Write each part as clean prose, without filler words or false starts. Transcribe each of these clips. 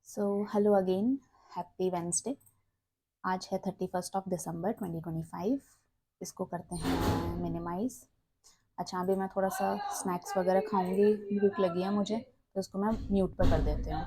So hello again, happy Wednesday. आज है 31 दिसंबर 2025। इसको करते हैं मिनिमाइज। अच्छा, अभी मैं थोड़ा सा स्नैक्स वगैरह खाऊंगी, भूख लगी है मुझे, तो इसको मैं म्यूट पर कर देती हूँ।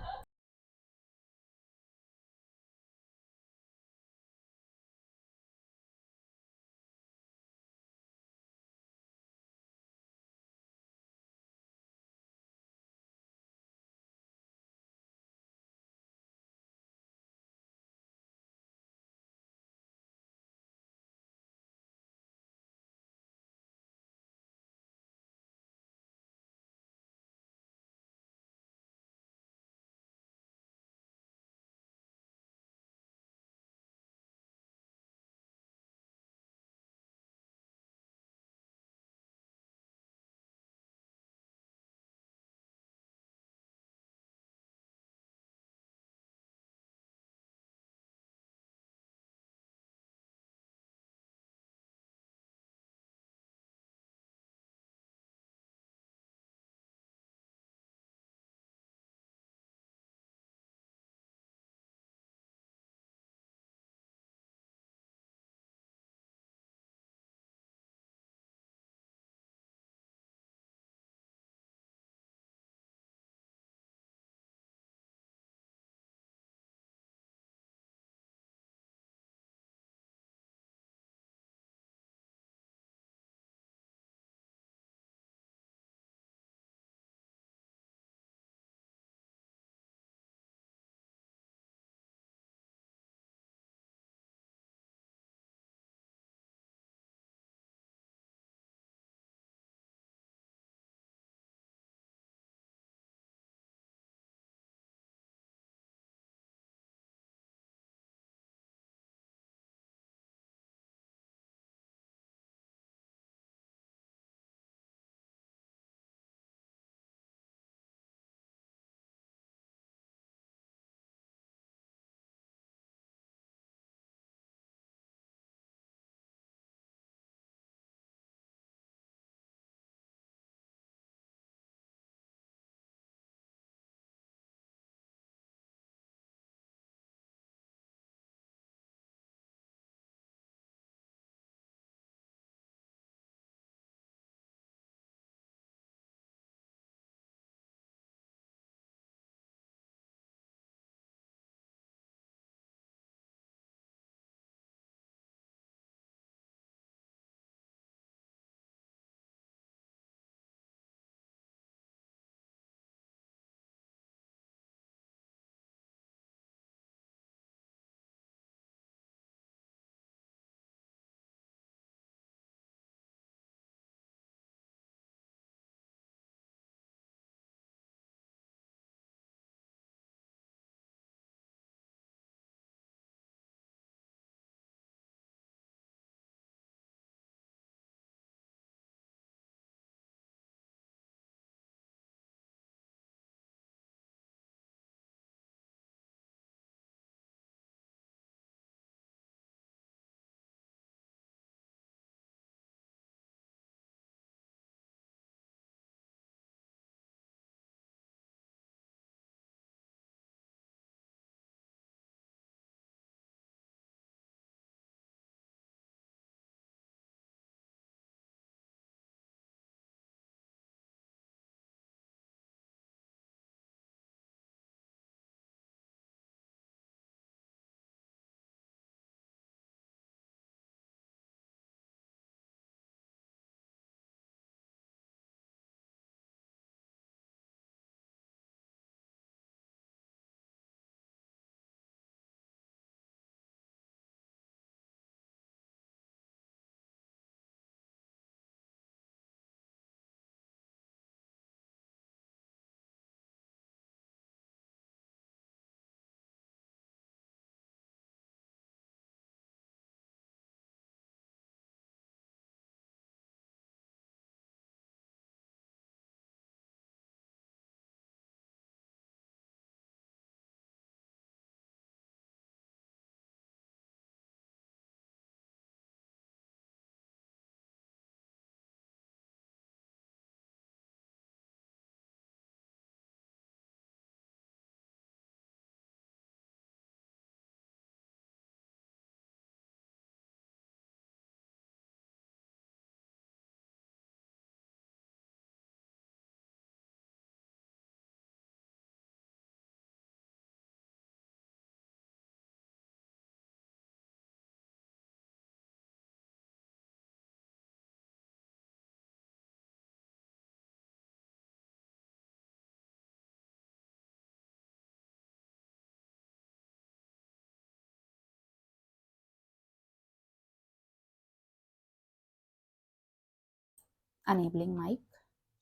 Enabling mic.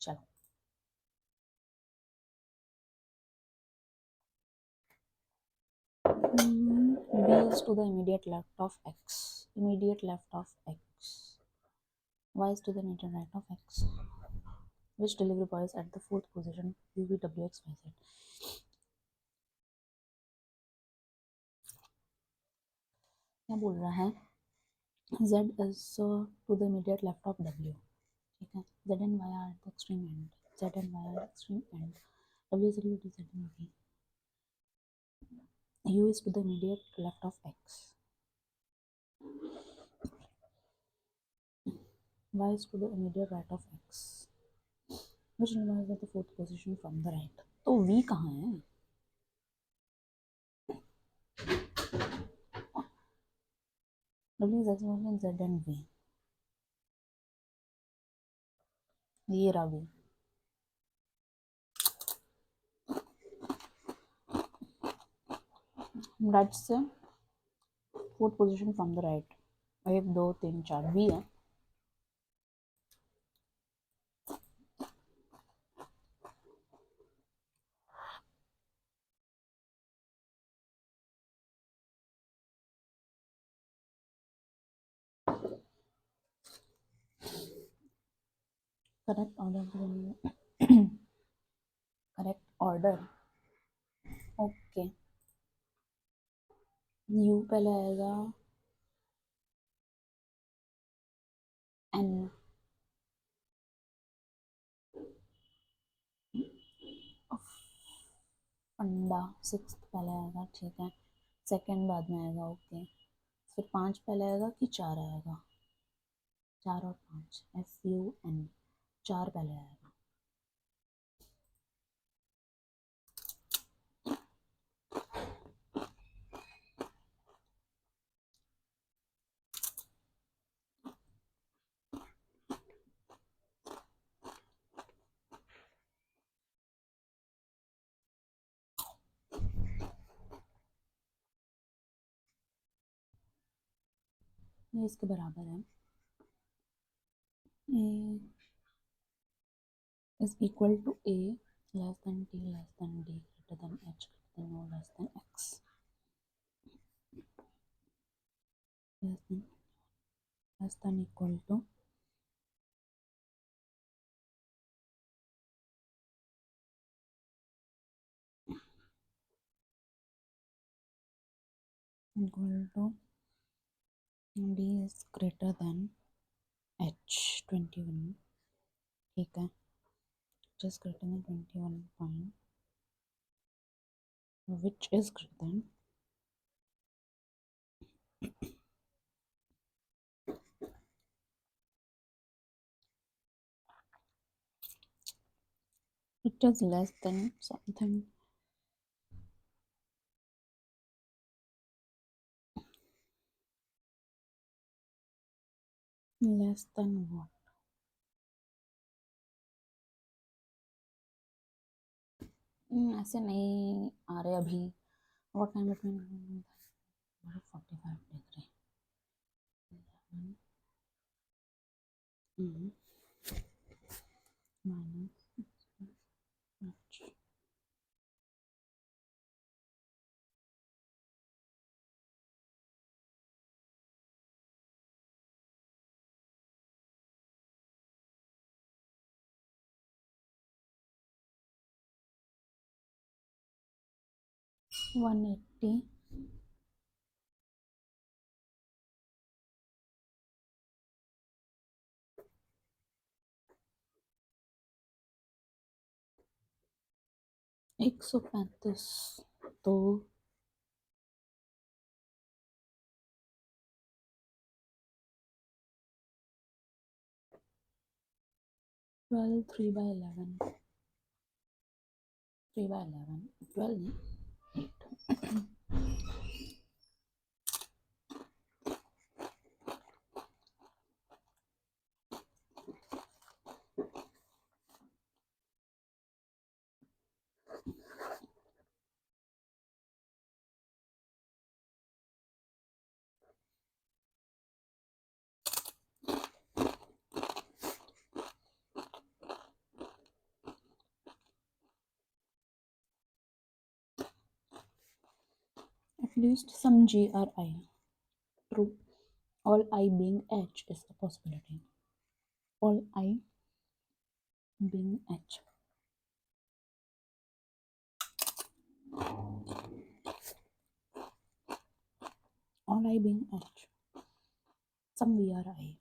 चलो b is to the immediate left of x, immediate left of x, y is to the immediate right of x, which delivery boy is at the fourth position uvwxyz। क्या बोल रहा है, z is to the immediate left of w, ठीक है, z and y are at the extreme end, z and y are at extreme end, w is equal to z and v, u is to the immediate left of x, y is to the immediate right of x, which number is at the fourth position from the right। तो v कहाँ है, w is equal to z and v, ये रहा v, right से fourth position from the right, 1 2 3 4 v है। Correct order, correct order, okay, u पहले आएगा n, फंडा 6 पहले आएगा, ठीक है, सेकंड बाद में आएगा, ओके, फिर 5 पहले आएगा कि 4 आएगा, 4 और 5 FUN, 4 पहले आएगा, ये इसके बराबर है, a is equal to a less than t less than d greater than h greater than o less than x less than equal to d is greater than h 21, ठीक है, just greater than 21 point, which is greater than it is less than something, less than what, ऐसे नहीं आ रहे अभी, what time between 45 degree minus h 180 135, तो twelve 3/11 3/11 12 नहीं 8 At least some GRI. True. All I being H is a possibility. All I being H. All I being H. Some VRI.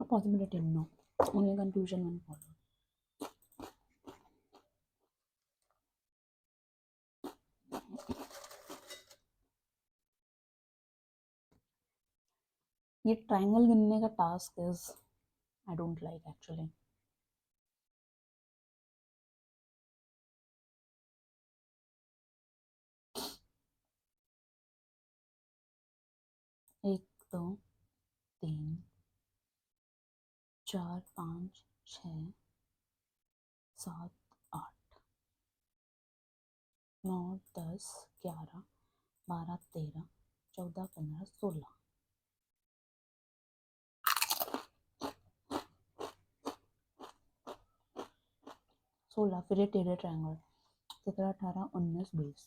A possibility, no. Only conclusion one follows. ये triangle गिनने का task is I don't like actually. एक दो तीन चार पाँच छः सात आठ नौ 10 11 12 13 14 15 16. 16 फिर ये टेढ़े ट्रायंगल 17 18 19 20.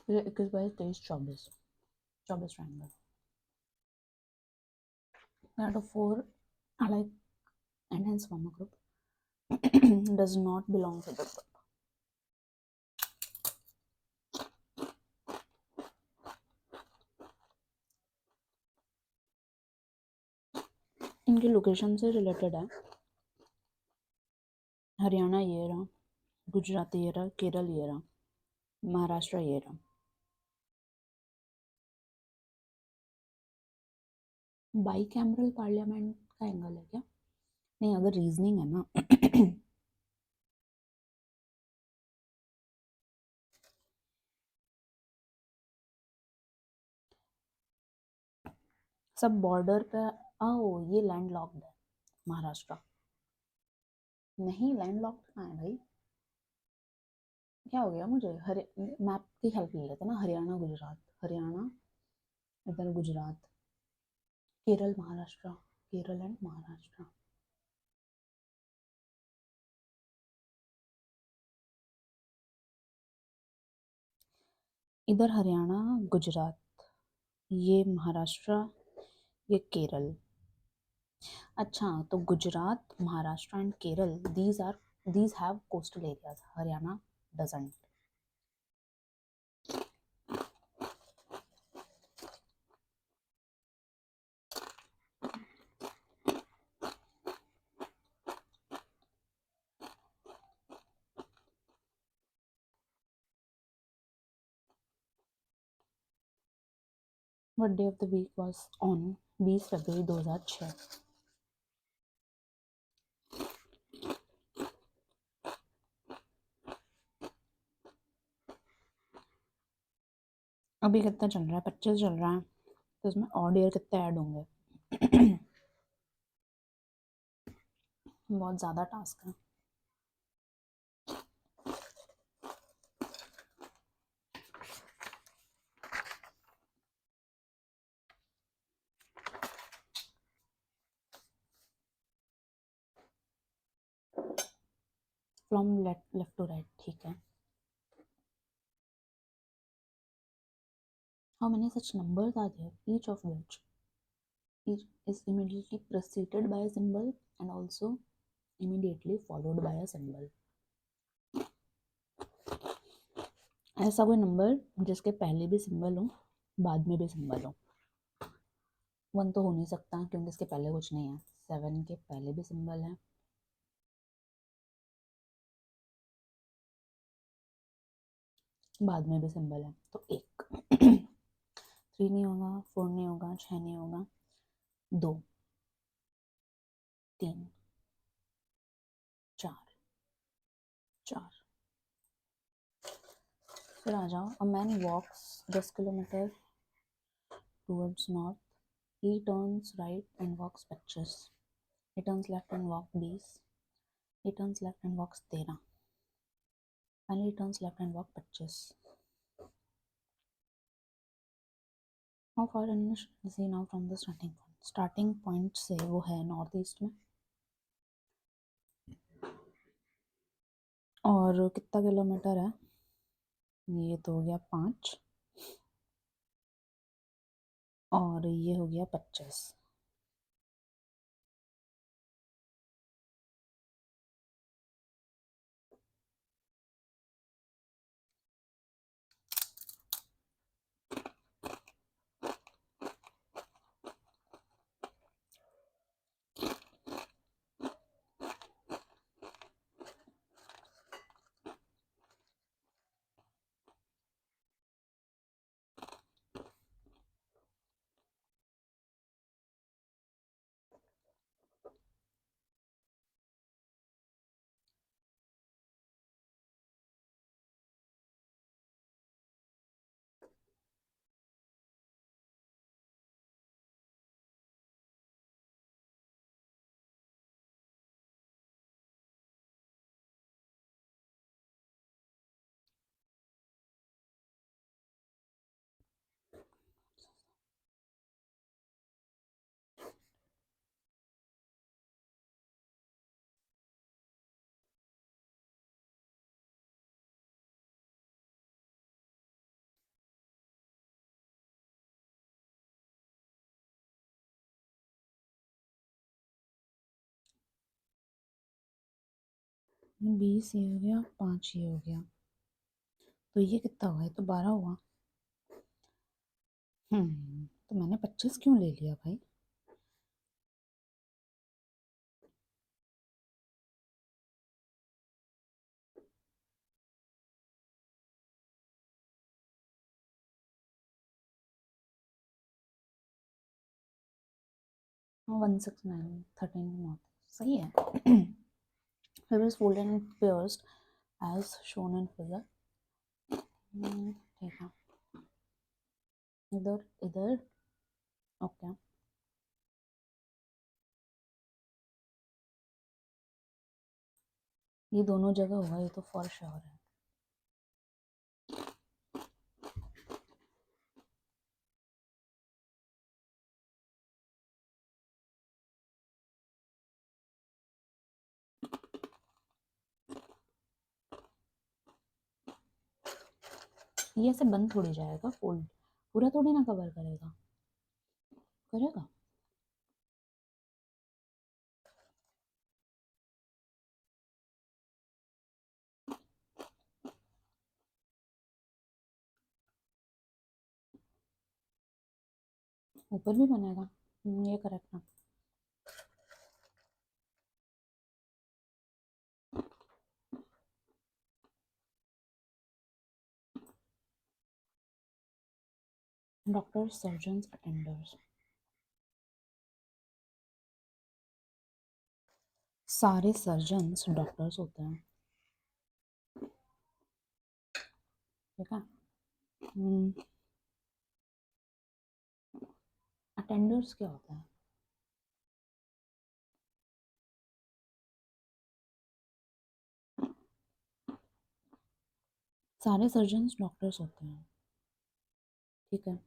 फिर 21 22 23 24 24 triangle. Out of 4 I like, and hence form a group does not belong to the group. इनके लोकेशन से रिलेटेड है. हरियाणा ये रहा, गुजरात ये रहा, केरल ये रहा, महाराष्ट्र ये रहा. बाई कैमरल पार्लियामेंट का एंगल है क्या? नहीं, अगर रीजनिंग है ना सब बॉर्डर पे. ओ ये लैंड लॉक्ड है महाराष्ट्र. नहीं, लैंड लॉक्ड कहाँ है भाई? क्या हो गया? मुझे मैप की हेल्प ले लेते ना. हरियाणा गुजरात, हरियाणा इधर गुजरात, केरल महाराष्ट्र, केरल एंड महाराष्ट्र. इधर हरियाणा गुजरात, ये महाराष्ट्र, ये केरल. अच्छा, तो Gujarat, Maharashtra and Kerala these have coastal areas. Haryana doesn't. What day of the week was on 20 फरवरी 2006? अभी कितना चल रहा है? 25 चल रहा है. तो इसमें ऑड ईयर कितने ऐड होंगे? बहुत ज़्यादा टास्क है. From left to right. ठीक है. How many such numbers are there, each of which is immediately preceded by a symbol and also immediately followed by a symbol? ऐसा कोई नंबर जिसके पहले भी सिंबल हो, बाद में भी सिंबल हो. 1 तो हो नहीं सकता क्योंकि इसके पहले कुछ नहीं है. 7 के पहले भी सिंबल है, बाद में भी सिंबल है. तो 1 3 नहीं होगा, 4 नहीं होगा, 6 नहीं होगा, 2 3 4 4. फिर आ जाओ. A man walks 10 kilometre towards north. He turns right and walks 25. He turns left and walks 20. He turns left and walks 13. Finally, he turns left and walks 25. How far is he now from the starting point? Starting point से वो है north east में, और कितना kilometre है, ये तो हो गया 5 और ये हो गया 25। ये 20 ये हो गया, 5 ये हो गया, तो ये कितना हुआ, ये तो 12 हुआ। तो मैंने 25 क्यों ले लिया भाई? हाँ 169 13 नॉट सही है। It was folded and pierced as shown in figure। ठीक है, इधर इधर ओके। ये दोनों जगह हुआ, ये तो फॉर श्योर है। ये ऐसे बंद थोड़ी जाएगा, फोल्ड पूरा थोड़ी ना कवर करेगा, करेगा। ऊपर भी बनेगा, ये करेक्ट ना। डॉक्टर्स, सर्जन्स, अटेंडर्स, सारे सर्जन्स डॉक्टर्स होते हैं, ठीक है। अटेंडर्स क्या होता है? सारे सर्जन्स डॉक्टर्स होते हैं, ठीक है।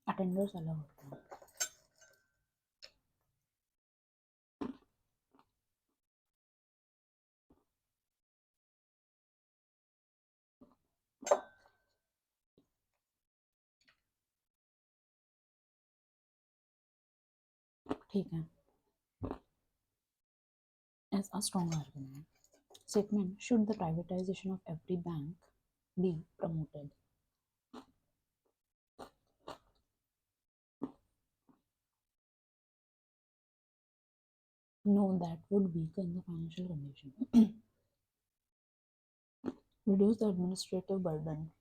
अटेंडर्स अलग होते हैं। ठीक है, as a strong argument. Statement: should the privatization of every bank be promoted? No, that would weaken the financial condition. Reduce the administrative burden.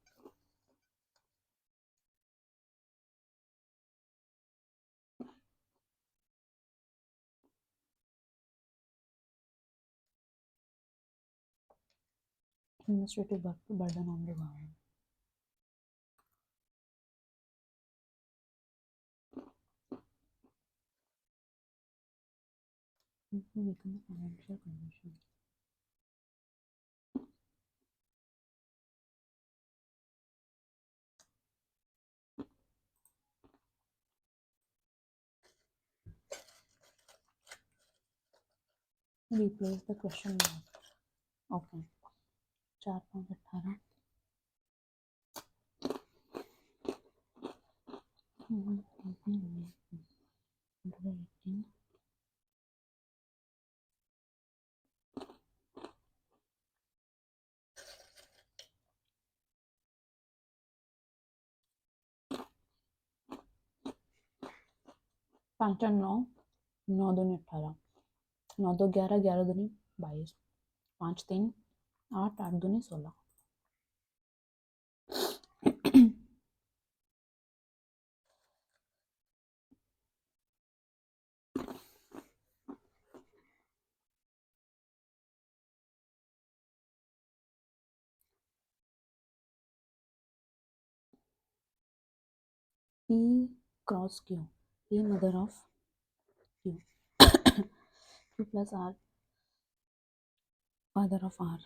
Administrative burden on the government. Weaken the financial condition. Replace the question mark. Okay, 4 5 18 18 5 और 9, 9 दूनी 18, 9 2 11, 11 दूनी 22, 5 3 8, 8 दूनी 16। P cross Q, P mother of Q, Q plus R father of R,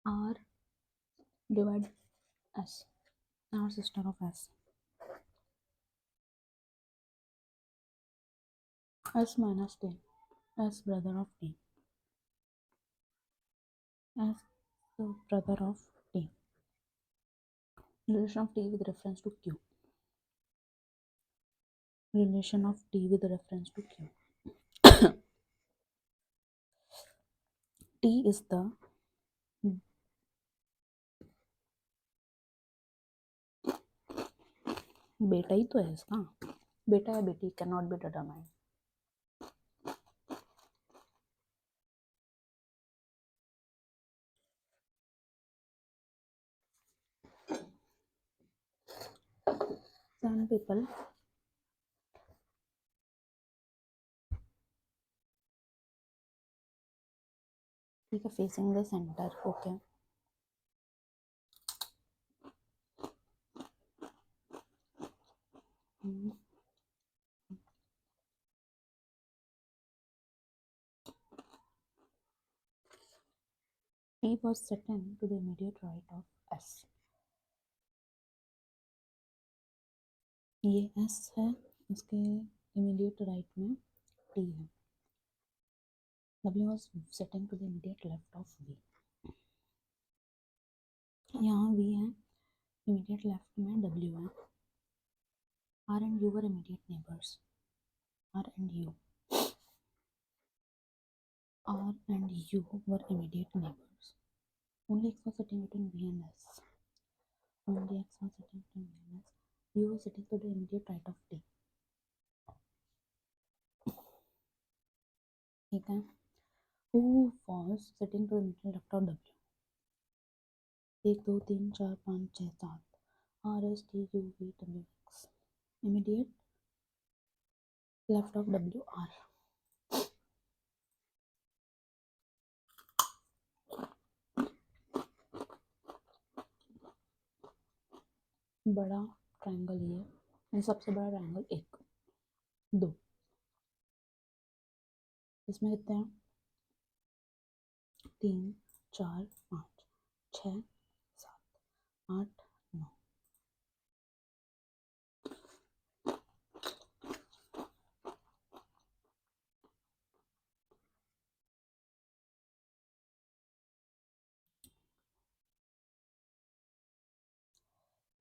R divide S, R sister of S, S minus T, S brother of T, S the brother of T. Relation of T with reference to Q. Relation of T with reference to Q. T is the बेटा ही तो है इसका, बेटा या बेटी can not be determined. Some people ठीक है, facing the center, okay. T was sitting to the immediate right of S. ये S है, इसके immediate right में T है. W was sitting to the immediate left of V. यहाँ V है, immediate left में W है. R and U were immediate neighbors. R and U were immediate neighbors. Only X was sitting between V and S. Only X was sitting between V and S. U was sitting to the immediate right of T. ठीक है. Who was sitting to the immediate left of W? 1 2 3 4 5 6 7. R S T U V W X. Immediate left of W R. बड़ा triangle ये सबसे बड़ा triangle 1 2, इसमें कितने हैं 3 4 5 6 7 8 9।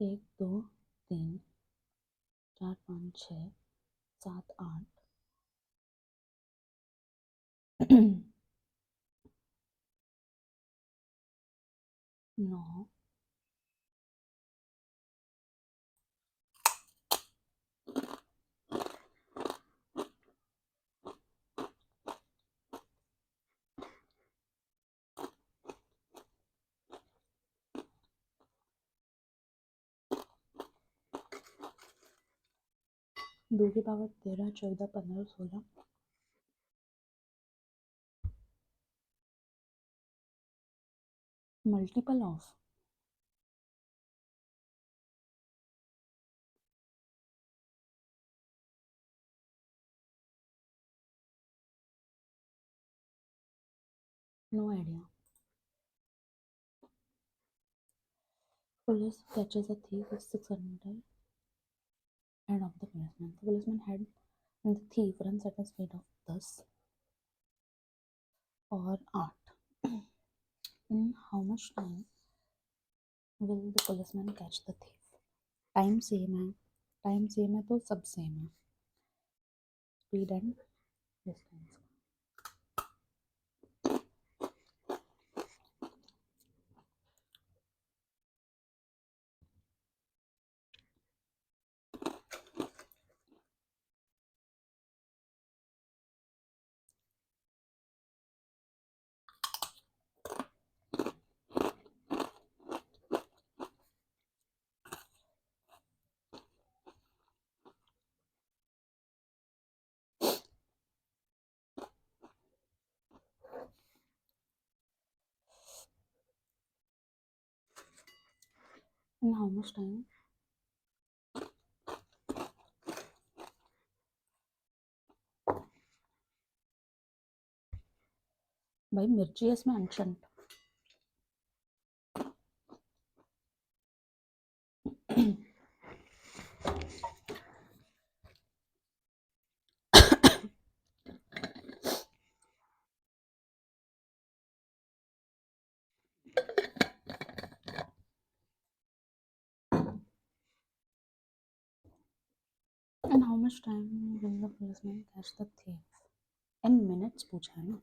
एक 2 3 4 5 6 7 8 9 2 की power 13 14 15 16 multiple of no idea. Police catches a thief with 600 head of the policeman. The policeman had and the thief runs at a speed of thus और 8। In how much time will the policeman catch the thief? Time same है तो सब same है, speed and distance. In how much time भाई मिर्ची है इसमें ancient. In how much time will the policeman catch the thief? In minutes पूछा है ना।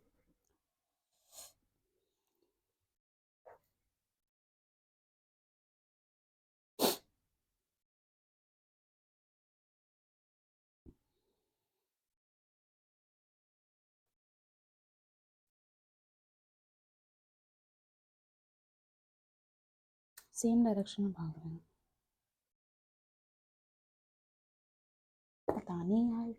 सेम डायरेक्शन में भाग रहे हैं, पता नहीं यार।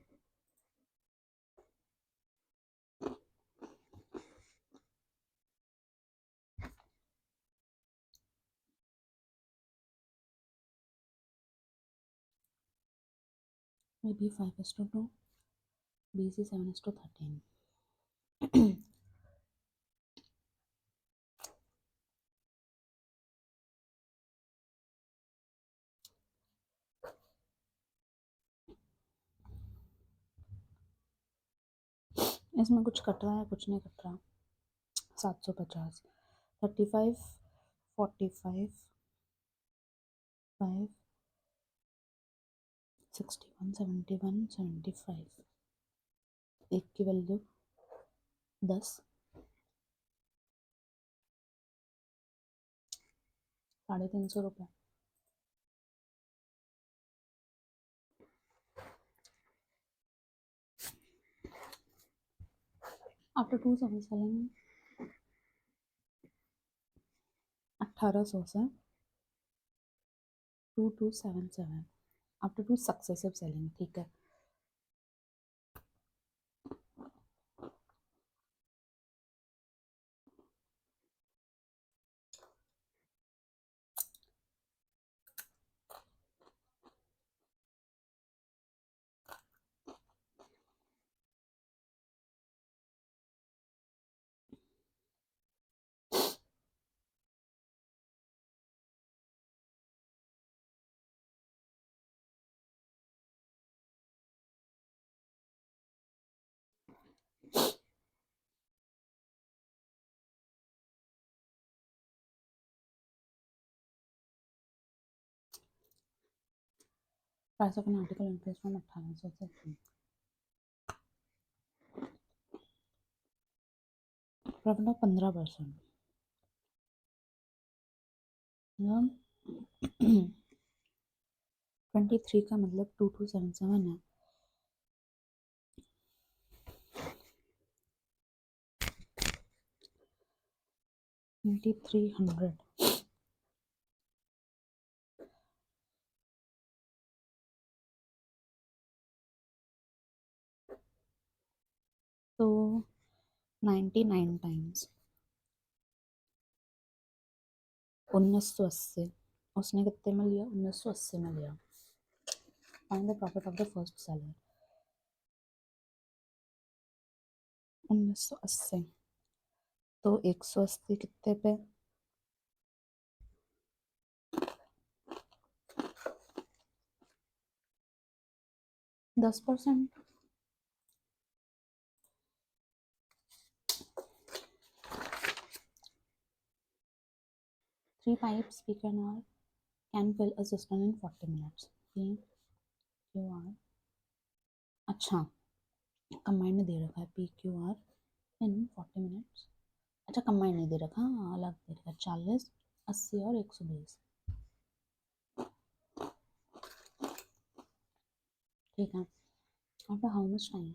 Maybe 5:2, B C 7:13। इसमें कुछ कट रहा है, कुछ नहीं कट रहा। 750, 35, 45, 5, 61, 71, 75। एक की वैल्यू 10, 350 रुपये। आफ्टर 2 सेलिंग 1800 से 2277 आफ्टर 2 सक्सेसिव सेलिंग। ठीक है, price of an article increase from 1800 से प्रॉफिट ऑफ 15%। 23 का मतलब 2277 है। 2300 तो 99 टाइम्स 1980। उसने कितने में लिया? 1980 में लिया। Find the profit of the first seller. 1980 तो 180 कितने पे? 10%। 3 pipes P, Q and R can fill a cistern in 40 minutes. P, Q, R. अच्छा, कंबाइंड दे रखा है P, Q, R इन 40 मिनट्स. अच्छा, कंबाइंड नहीं दे रखा, अलग दे रखा है. 40, 80 और 120. ठीक है. After how much time?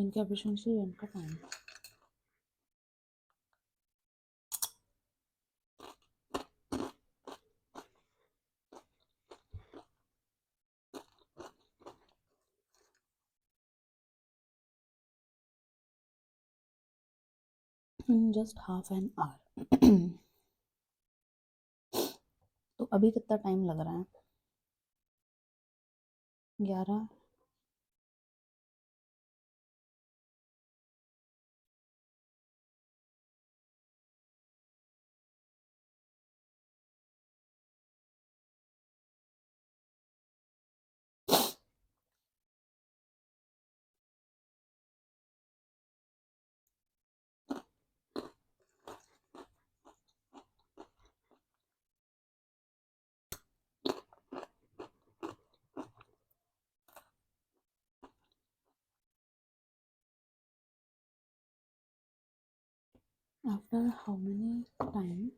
इनकी एफिशिएंसी, इनका time. In just half an hour. तो अभी कितना टाइम लग रहा है? 11. After how many time?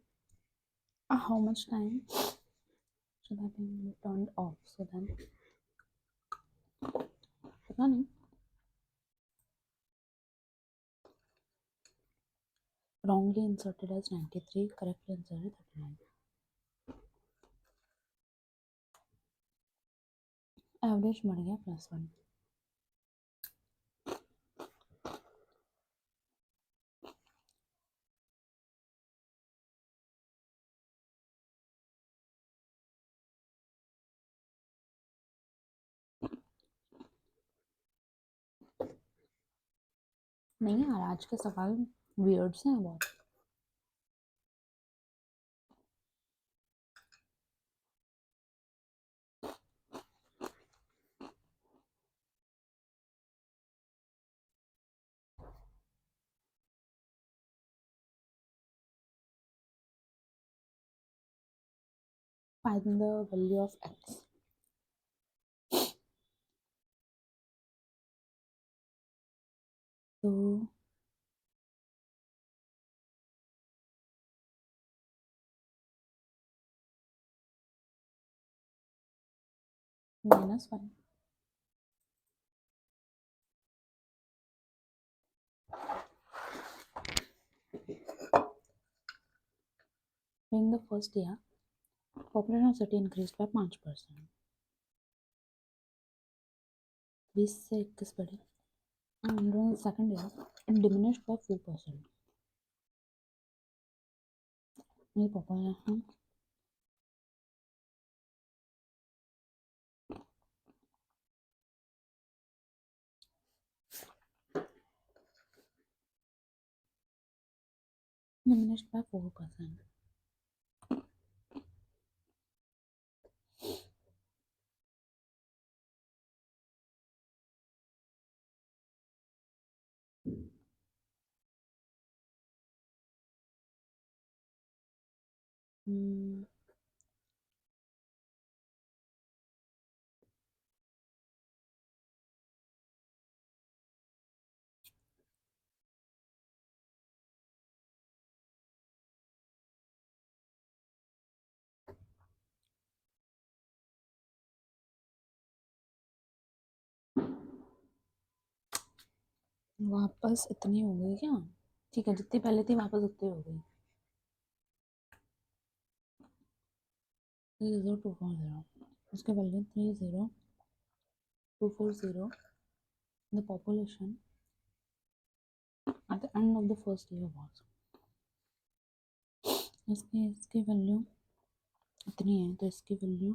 How much time should that be turned off? So then, पता नहीं. Wrongly inserted as 93, correctly inserted 39. Average बढ़ गया +1. नहीं यार, आज के सवाल वियर्ड से हैं बहुत. Find the value of x. तो -1. During the first year, population of city increased by 5%. 20 से 21 बढ़ी. And during the second year, it diminished by 4%. ये population diminished by 4%. वापस इतनी हो गई क्या? ठीक है, जितनी पहले थी वापस उतनी हो गई. 30240. उसके value 30240. The population at the end of the first year was. इसकी वैल्यू इतनी है, तो इसकी value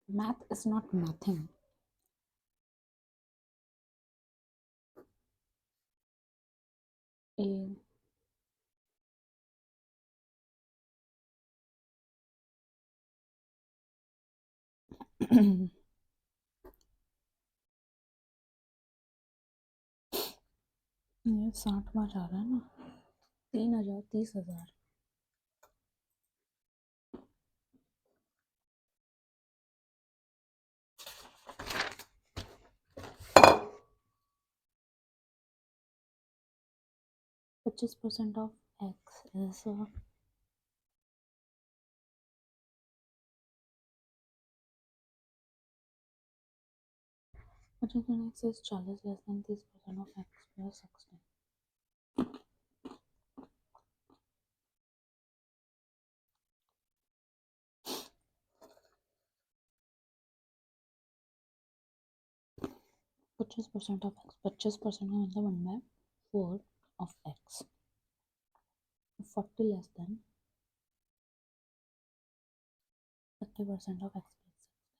Math is not nothing. A ये 60 में जा रहा है ना, 3000 30,000। पच्चीस % of x is 25% x is 40 less than 30% of x plus 16। 25% of x, 25% का मतलब 1/4 of x. 40 less than 30% of x plus 16।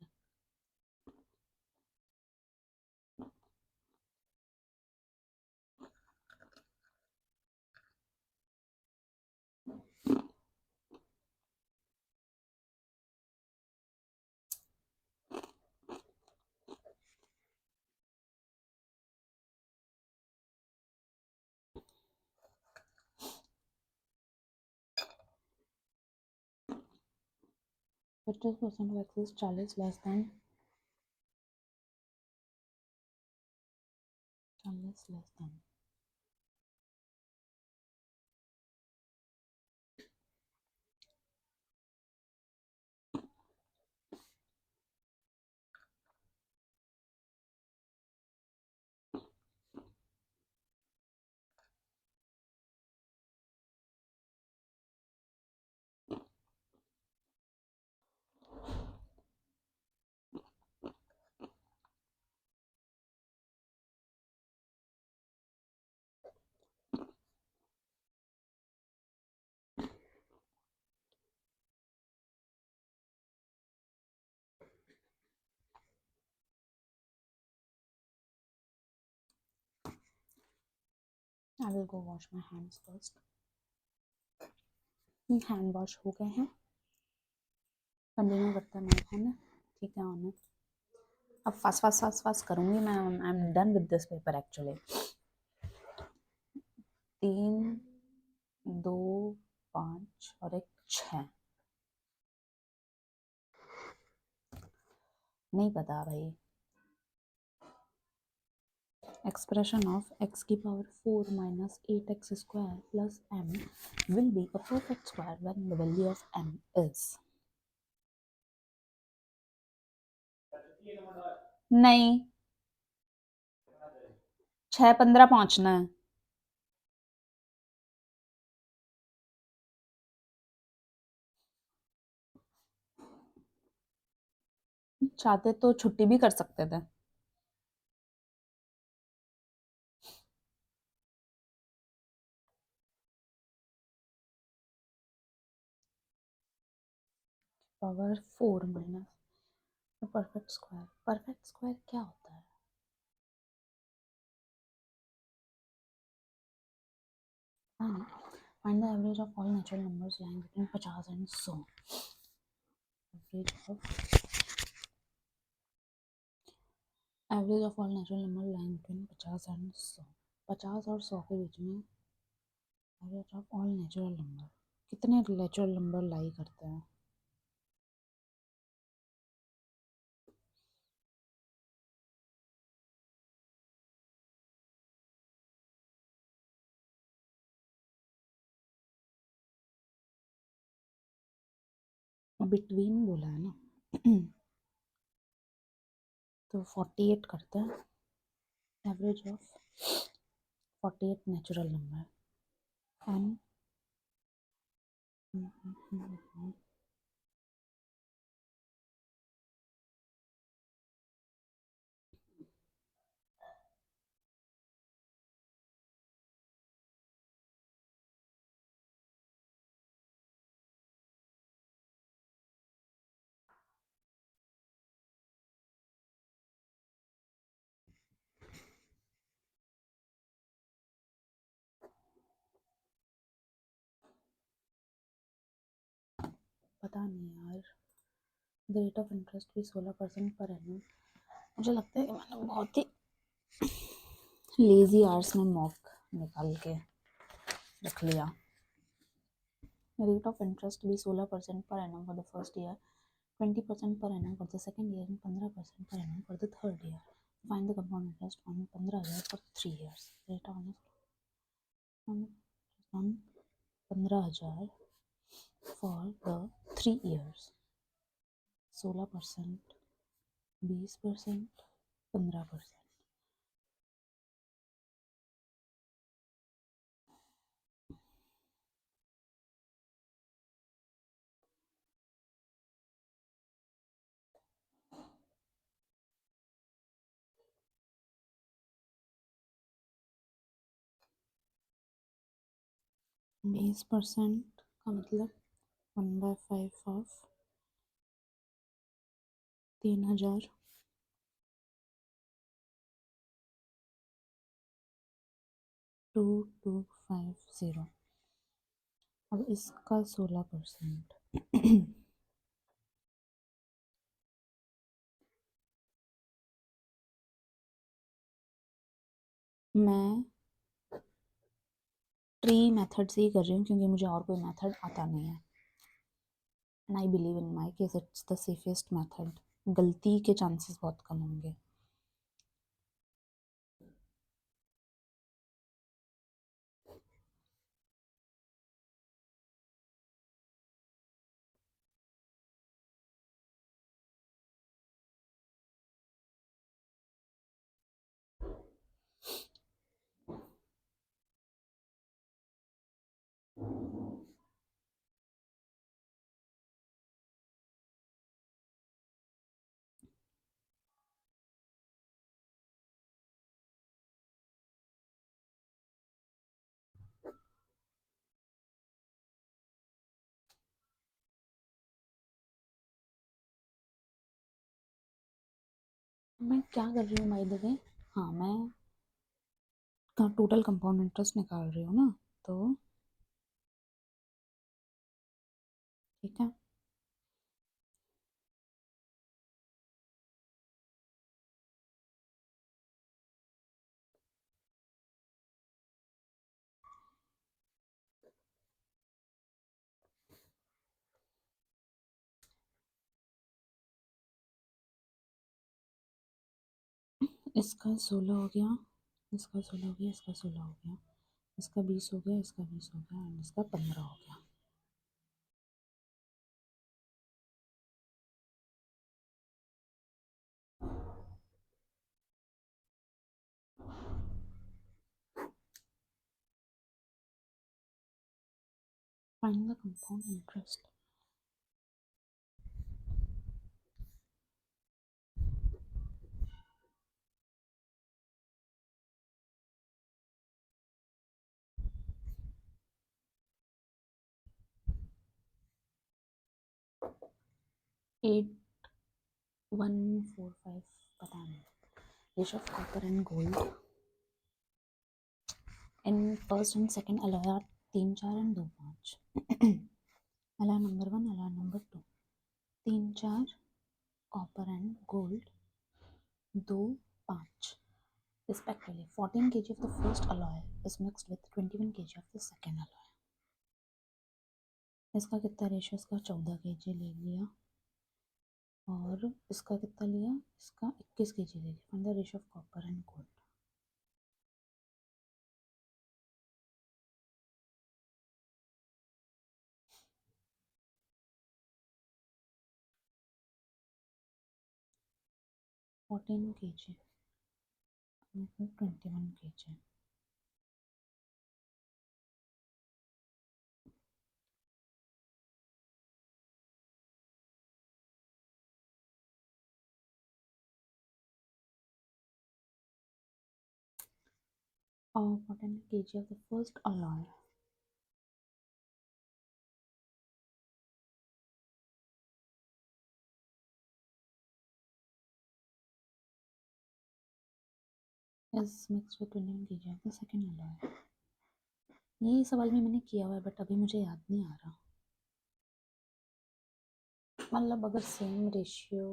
पचास percent of x is 40 less than 40 less than. I will go wash my hands first. Hand wash हो गए हैं, continue करते हैं है ना। ठीक है ऑन। अब फास्ट फास्ट फास्ट फास्ट करूँगी मैं। आई am done with this paper actually. 3 2 5 और एक 6। नहीं पता भाई। Expression of x की power 4 minus 8x square plus m will be a perfect square when the value of m is। नहीं, 6:15 पहुंचना है। चाहते तो छुट्टी भी कर सकते थे। Power 4 minus perfect square. Perfect square क्या होता है? Find the average of all natural numbers lying between 50 and 100। Average of all natural number lying between 50 and 100। 50 और 100 के बीच में average of all natural number. कितने नेचुरल नंबर लाई करते हैं? बिटवीन बोला है ना तो 48 करते हैं। Average of 48 natural number and पता नहीं यार। द रेट ऑफ इंटरेस्ट भी 16% पर एनम। मुझे लगता है कि मैंने बहुत ही लेजी आवर्स में मॉक निकाल के रख लिया। रेट ऑफ इंटरेस्ट भी 16% per annum for the first year, 20% per annum for the second year and 15% per annum for the third year. Find the compound interest on 15,000 for 3 years. Rate on 15,000 for the 3 years. 16%, 20%, 15%. बीस percent का मतलब 1/5 of 3,000 2250। अब इसका 16%। मैं tree method से ही कर रही हूँ क्योंकि मुझे और कोई मेथड आता नहीं है। And I believe in my case it's the safest method. गलती के चांसेस बहुत कम होंगे। मैं क्या कर रही हूँ बाय द वे? हाँ, मैं टोटल कंपाउंड इंटरेस्ट निकाल रही हूँ ना, तो ठीक है। इसका 16 हो गया, इसका 16 हो गया, इसका 16 हो गया, इसका 20 हो गया, इसका 20 हो गया एंड इसका 15 हो गया। Find the compound interest. At 145 पता नहीं। Ratio of copper and gold in first and second alloy 3 4 and 2 5। Alloy number 1, alloy number 2, 3 4 copper and gold 2 5 respectively. 14 kg of the first alloy is mixed with 21 kg of the second alloy. इसका कितना ratio? इसका 14 kg ले लिया और इसका कितना लिया? इसका 21 kg ले लिया। Find the ratio of copper and gold. Fourteen kg 21 kg। और 14 kg of the first alloy is mixed with 21 kg of the second alloy। ये सवाल में मैंने किया हुआ है बट अभी मुझे याद नहीं आ रहा। मतलब अगर same ratio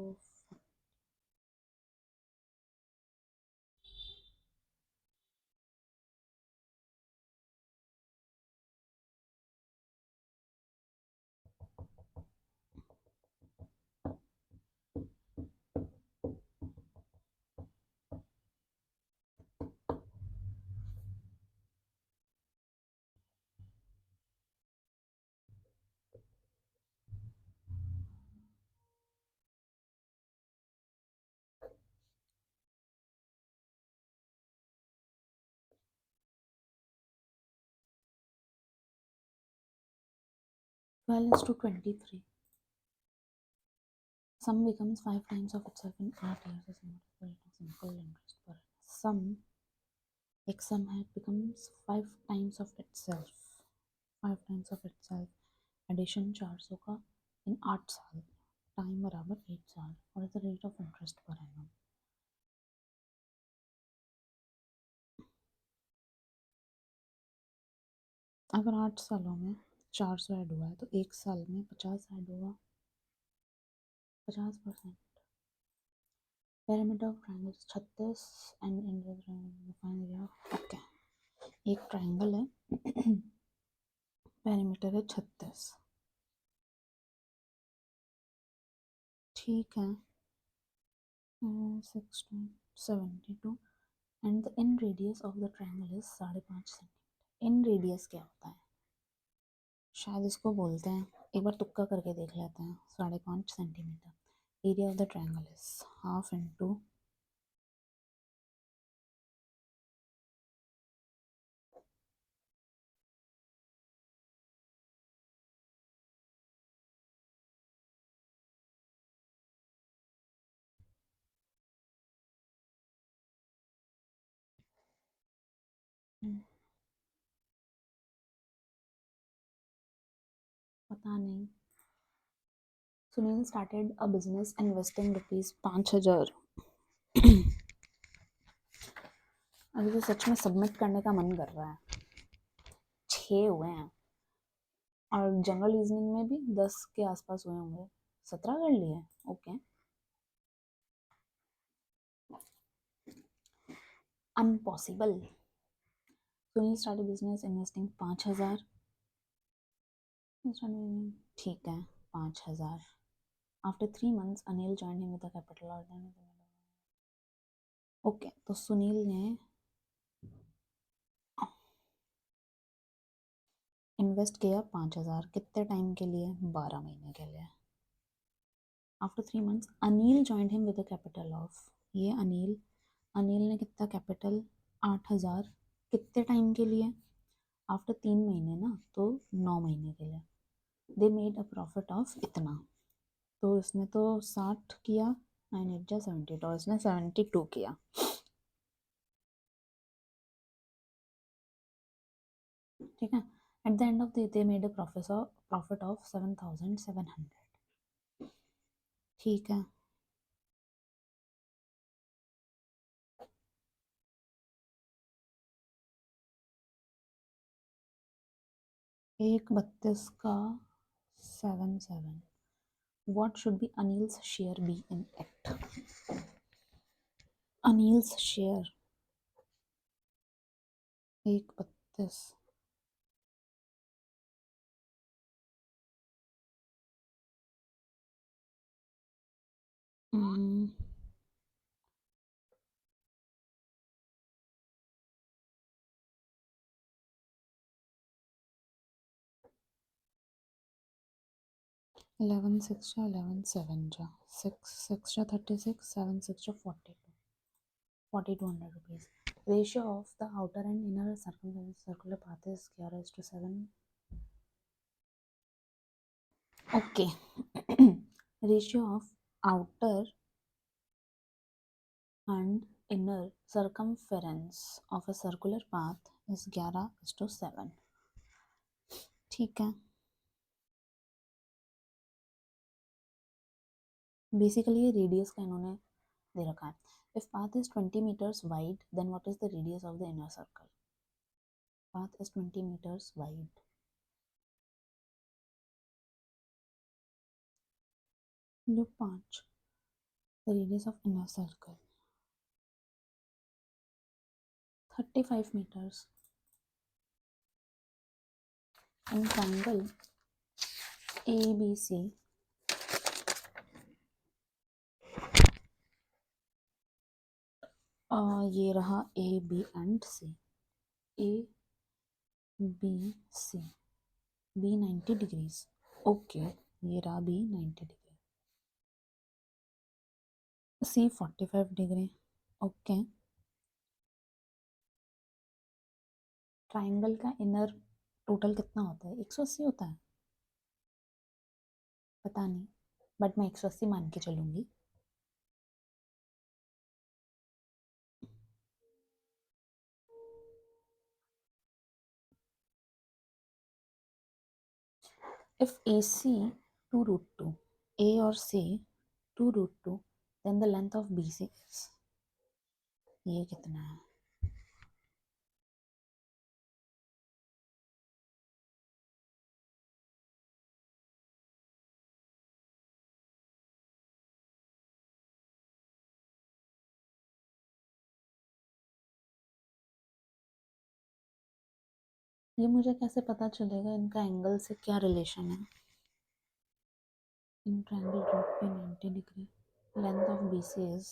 balance to 23. Sum becomes 5 times of itself in 8 years as a simple interest per annum. Sum, एक sum है, becomes 5 times of itself. 5 times of itself. Addition 400 का in 8 साल. Time बराबर 8 साल. What is the rate of interest per annum? अगर 8 सालों में 400 add हुआ है तो 1 साल में 50 ऐड होगा. 50%. Perimeter of triangle is 36 and in the define area. Okay. एक ट्रायंगल है. पेरीमीटर है 36. ठीक है. 72 and the in radius of the triangle is 5.5 centimetre. In radius क्या होता है? शायद इसको बोलते हैं, एक बार तुक्का करके देख लेते हैं. 5.5 centimetre. Area of the triangle is half into पता नहीं. Sunil started a business investing ₹5,000. अभी तो सच में सबमिट करने का मन कर रहा है. 6 हुए हैं और जनरल रीजनिंग में भी 10 के आसपास हुए होंगे. 17 कर लिए. Okay. Impossible. Sunil started business investing 5,000. ठीक है. 5,000. After 3 months Anil join him with the capital. Okay. तो सुनील ने इन्वेस्ट किया 5,000. कितने टाइम के लिए? 12 महीने के लिए. After 3 months Anil join him with the capital of, ये अनिल ने कितना कैपिटल? 8,000. कितने टाइम के लिए? आफ्टर 3 महीने ना, तो 9 महीने के लिए. They made a profit of इतना. तो इसने तो 60 किया. 9 8 जा 70. तो इसने 72 किया. ठीक है. At the end of the they made a profit of 7,700. ठीक है. एक 32 का 7,7. What should be Anil's share be in it? Anil's share. एक 32. हम्म, 11 6 जा 11 7 जा 6 6 जा 36 7 6 जा 42. 4,200 rupees. Ratio of the outer and inner circular path is 11:7. Okay. Ratio of outer and inner circumference of a circular path is 11:7. ठीक है. Basically ये radius का इन्होंने दे रखा है. If path is 20 meters wide, then what is the radius of the inner circle? Path is 20 meters wide. Look 5. The radius of inner circle 35 meters. In triangle ABC, ये रहा A, B and C. A, B, C. B 90 degrees. Okay, ये रहा B 90 degree. C 45 degree. Okay. Triangle का inner total कितना होता है? 180 होता है, पता नहीं, बट मैं 180 मान के चलूंगी. If AC 2 root 2, A और C 2 root 2, then the length of BC is, ये कितना है? ये मुझे कैसे पता चलेगा इनका एंगल से क्या रिलेशन है? इन ट्रायंगल रूट पे 90 degree. Length of BC is,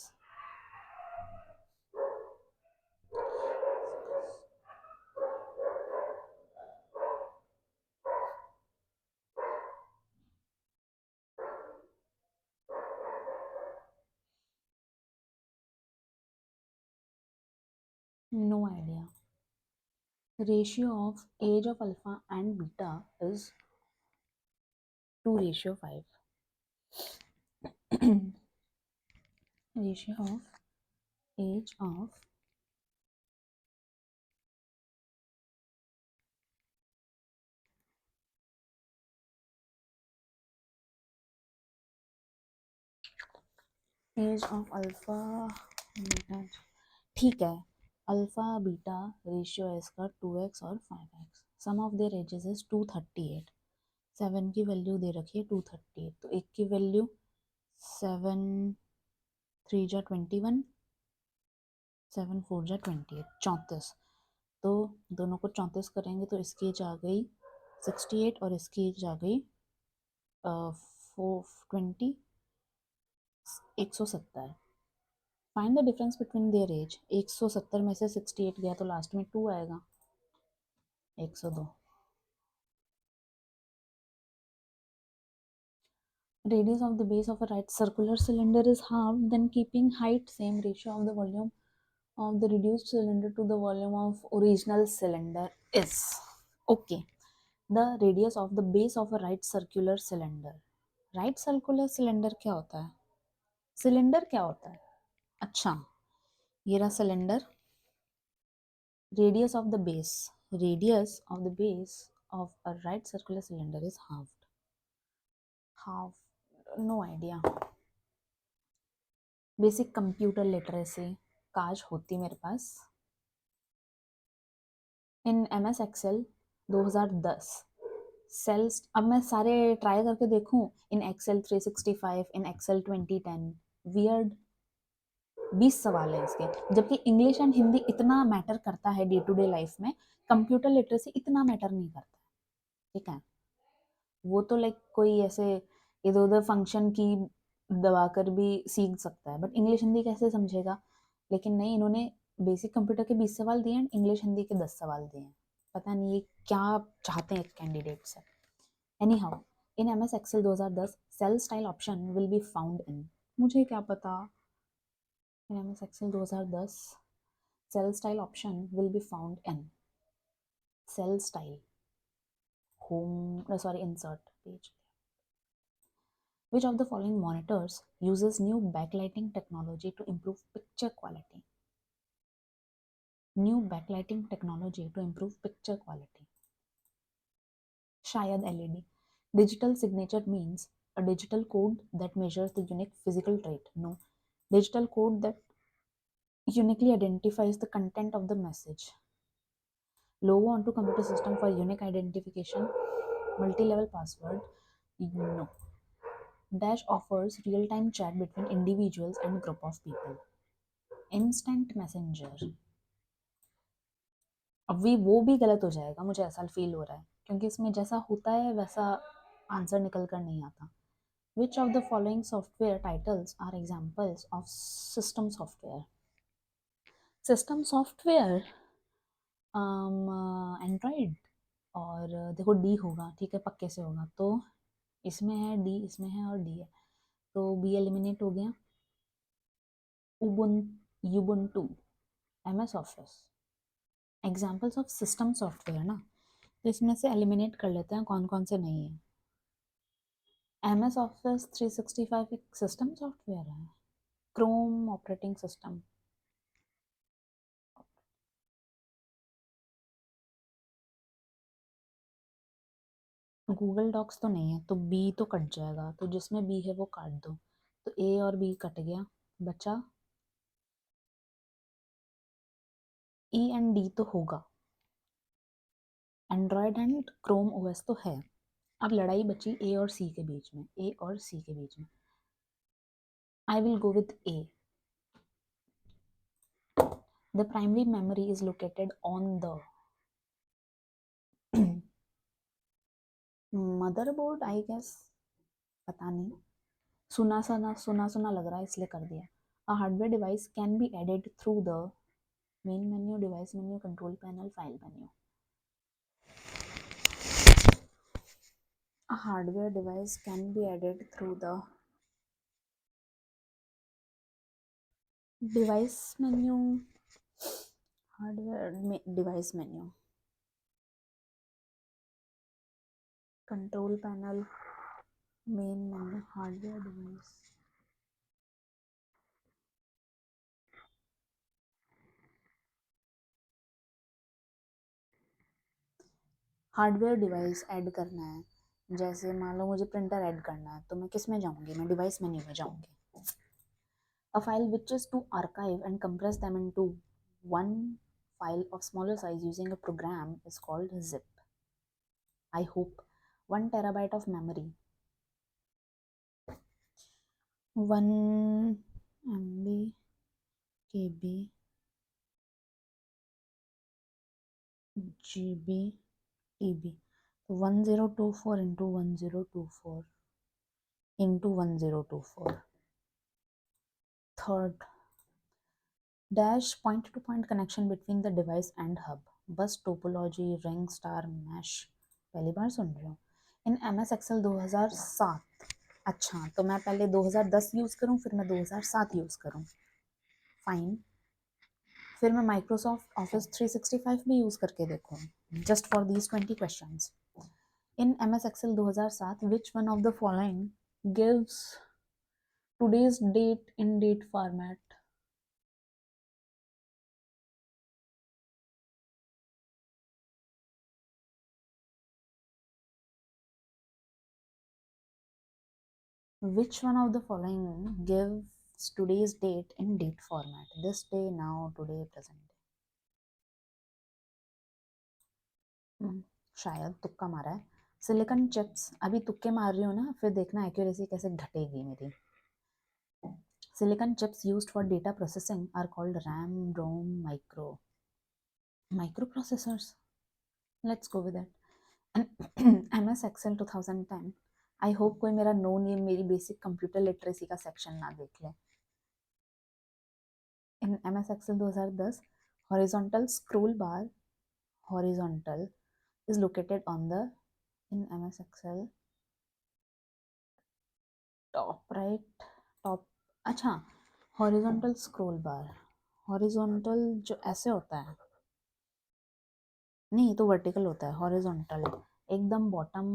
no idea. Ratio of age of alpha and beta is 2:5. Ratio of age of alpha beta. ठीक है, अल्फा बीटा रेशियो है इसका 2x और 5x. Sum of their ages is 238. 7 की value दे रखी है 238, तो एक की वैल्यू 7 3 जा 21, 7 4 जा 28, 34. तो दोनों को 34 करेंगे तो इसकी एज आ गई 68 और इसकी एज आ गई 420, 170. Find the difference between their age. 170 में से 68 गया तो लास्ट में 2 आएगा. 102. Radius of the base of a right circular cylinder is halved, then keeping height same. Ratio of the volume of the reduced cylinder to the volume of original cylinder is, okay, the radius of the base of a right circular cylinder. Right circular cylinder क्या होता है? Cylinder क्या होता है? अच्छा, ये रहा cylinder. Radius of the base of a right circular cylinder is half. No idea. Basic computer literacy काश होती मेरे पास. इन MS एक्सेल 2010 सेल्स, अब मैं सारे ट्राई करके देखूं. In Excel 365, in Excel 2010, weird 20 सवाल है इसके. जबकि इंग्लिश एंड हिंदी इतना मैटर करता है डे टू डे लाइफ में, कंप्यूटर लिटरेसी इतना मैटर नहीं करता. ठीक है, वो तो लाइक कोई ऐसे इधर उधर फंक्शन की दबाकर भी सीख सकता है, बट इंग्लिश हिंदी कैसे समझेगा? लेकिन नहीं, इन्होंने बेसिक कंप्यूटर के 20 सवाल दिए हैं, इंग्लिश हिंदी के 10 सवाल दिए हैं. पता नहीं ये क्या चाहते हैं एक कैंडिडेट से. Anyhow, in MS Excel 2010 cell style option will be found in, मुझे क्या पता. In MS Excel 2010 cell style option will be found in cell style insert page. Which of the following monitors uses new backlighting technology to improve picture quality? New backlighting technology to improve picture quality. शायद LED. Digital signature means a digital code that measures the unique physical trait. No. Digital code that uniquely identifies the content of the message. Logo onto computer system for unique identification. Multi-level password. No. Dash offers real-time chat between individuals and group of people. Instant messenger. अब वो भी गलत हो जाएगा, मुझे ऐसा feel हो रहा है, क्योंकि इसमें जैसा होता है वैसा आंसर निकल कर नहीं आता. Which of the following software titles are examples of system software? System software, Android, और देखो डी होगा, ठीक है, पक्के से होगा, तो इसमें है डी, इसमें है और डी है, तो बी एलिमिनेट हो गया. Ubuntu, MS office, examples of system software ना, तो इसमें से एलिमिनेट कर लेते हैं कौन कौन से नहीं है. MS ऑफिस 365 एक सिस्टम सॉफ्टवेयर है. Chrome operating system. Google Docs तो नहीं है, तो बी तो कट जाएगा, तो जिसमें बी है वो काट दो, तो ए और बी कट गया, बचा ई एंड डी तो होगा. एंड्रॉयड एंड क्रोम ओएस तो है. अब लड़ाई बची ए और सी के बीच में, ए और सी के बीच में. I will go with a. The primary memory is located on the motherboard, I guess, पता नहीं, सुना सुना लग रहा है इसलिए कर दिया. A hardware device can be added through the main menu, device menu, control panel, file menu. A hardware device can be added through the device menu, device menu, control panel, main menu, hardware device. Hardware device add करना है, जैसे मान लो मुझे printer add करना है, तो मैं किस में जाऊंगी, मैं डिवाइस मेन्यू में जाऊंगी. A file wishes to archive and compress them into one file of smaller size using a program is called zip. I hope 1 terabyte of memory, 1 MB, KB, GB, TB, तो 1024 into 1024 into 1024. Third, dash point-to-point connection between the device and hub. Bus topology, ring, star, mesh. पहली बार सुन रही हूँ. इन MS Excel 2007. अच्छा, तो मैं पहले 2010 use करूँ, फिर मैं 2007 यूज़ करूँ. फाइन. फिर मैं माइक्रोसॉफ्ट ऑफिस 365 भी यूज़ करके देखूँ, just for these 20 questions. In MS Excel 2007, which one of the following gives today's date in date format? Which one of the following gives today's date in date format? This day, now, today, present day. शायद तुक्का मारा है. Silicon chips, अभी तुक्के मार रही हूँ ना, फिर देखना एक्यूरेसी कैसे घटेगी मेरी. Silicon chips used for data processing are called RAM, ROM, microprocessors. Let's go with it. And MS Excel 2010. I hope कोई मेरा नो नेम मेरी बेसिक कंप्यूटर लिटरेसी का सेक्शन ना देख ले. इन MS Excel 2010, horizontal scroll bar, horizontal, is located on the, in MS Excel, top right, top, अच्छा, horizontal scroll bar, horizontal जो ऐसे होता है, नहीं तो वर्टिकल होता है, हॉरिजॉन्टल एकदम बॉटम,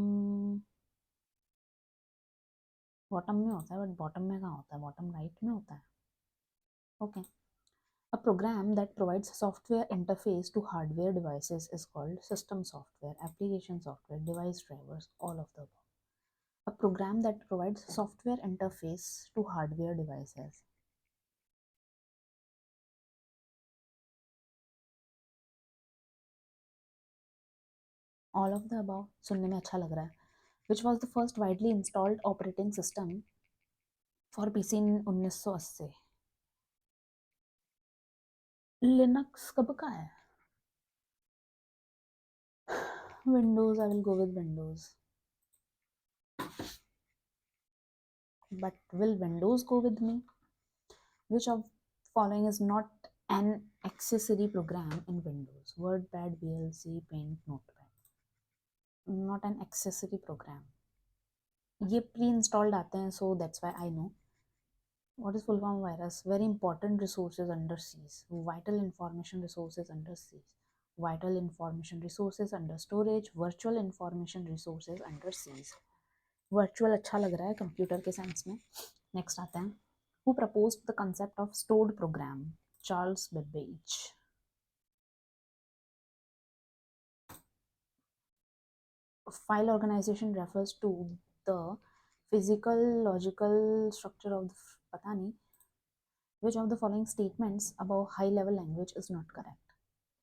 बॉटम में होता है, बट बॉटम में कहाँ होता है, बॉटम राइट में होता है. Okay. A program that provides software interface to hardware devices is called system software, application software, device drivers, all of the above. A program that provides software interface to hardware devices. All of the above. सुनने में अच्छा लग रहा है. Which was the first widely installed operating system for PC in 1980। Linux कब का है? Windows, I will go with Windows, but will Windows go with me? Which of following is not an accessory program in Windows? WordPad, VLC, Paint, Notepad. Not an accessory program. ये pre-installed आते हैं, so that's why I know. What is full form virus? Very important resources under seas. Vital information resources under seas. Vital information resources under storage. Virtual information resources under seas. Virtual अच्छा लग रहा है computer के sense में. Next आते हैं. Who proposed the concept of stored program? Charles Babbage. File organization refers to the physical logical structure of the पता नहीं. Which of the following statements about high level language is not correct?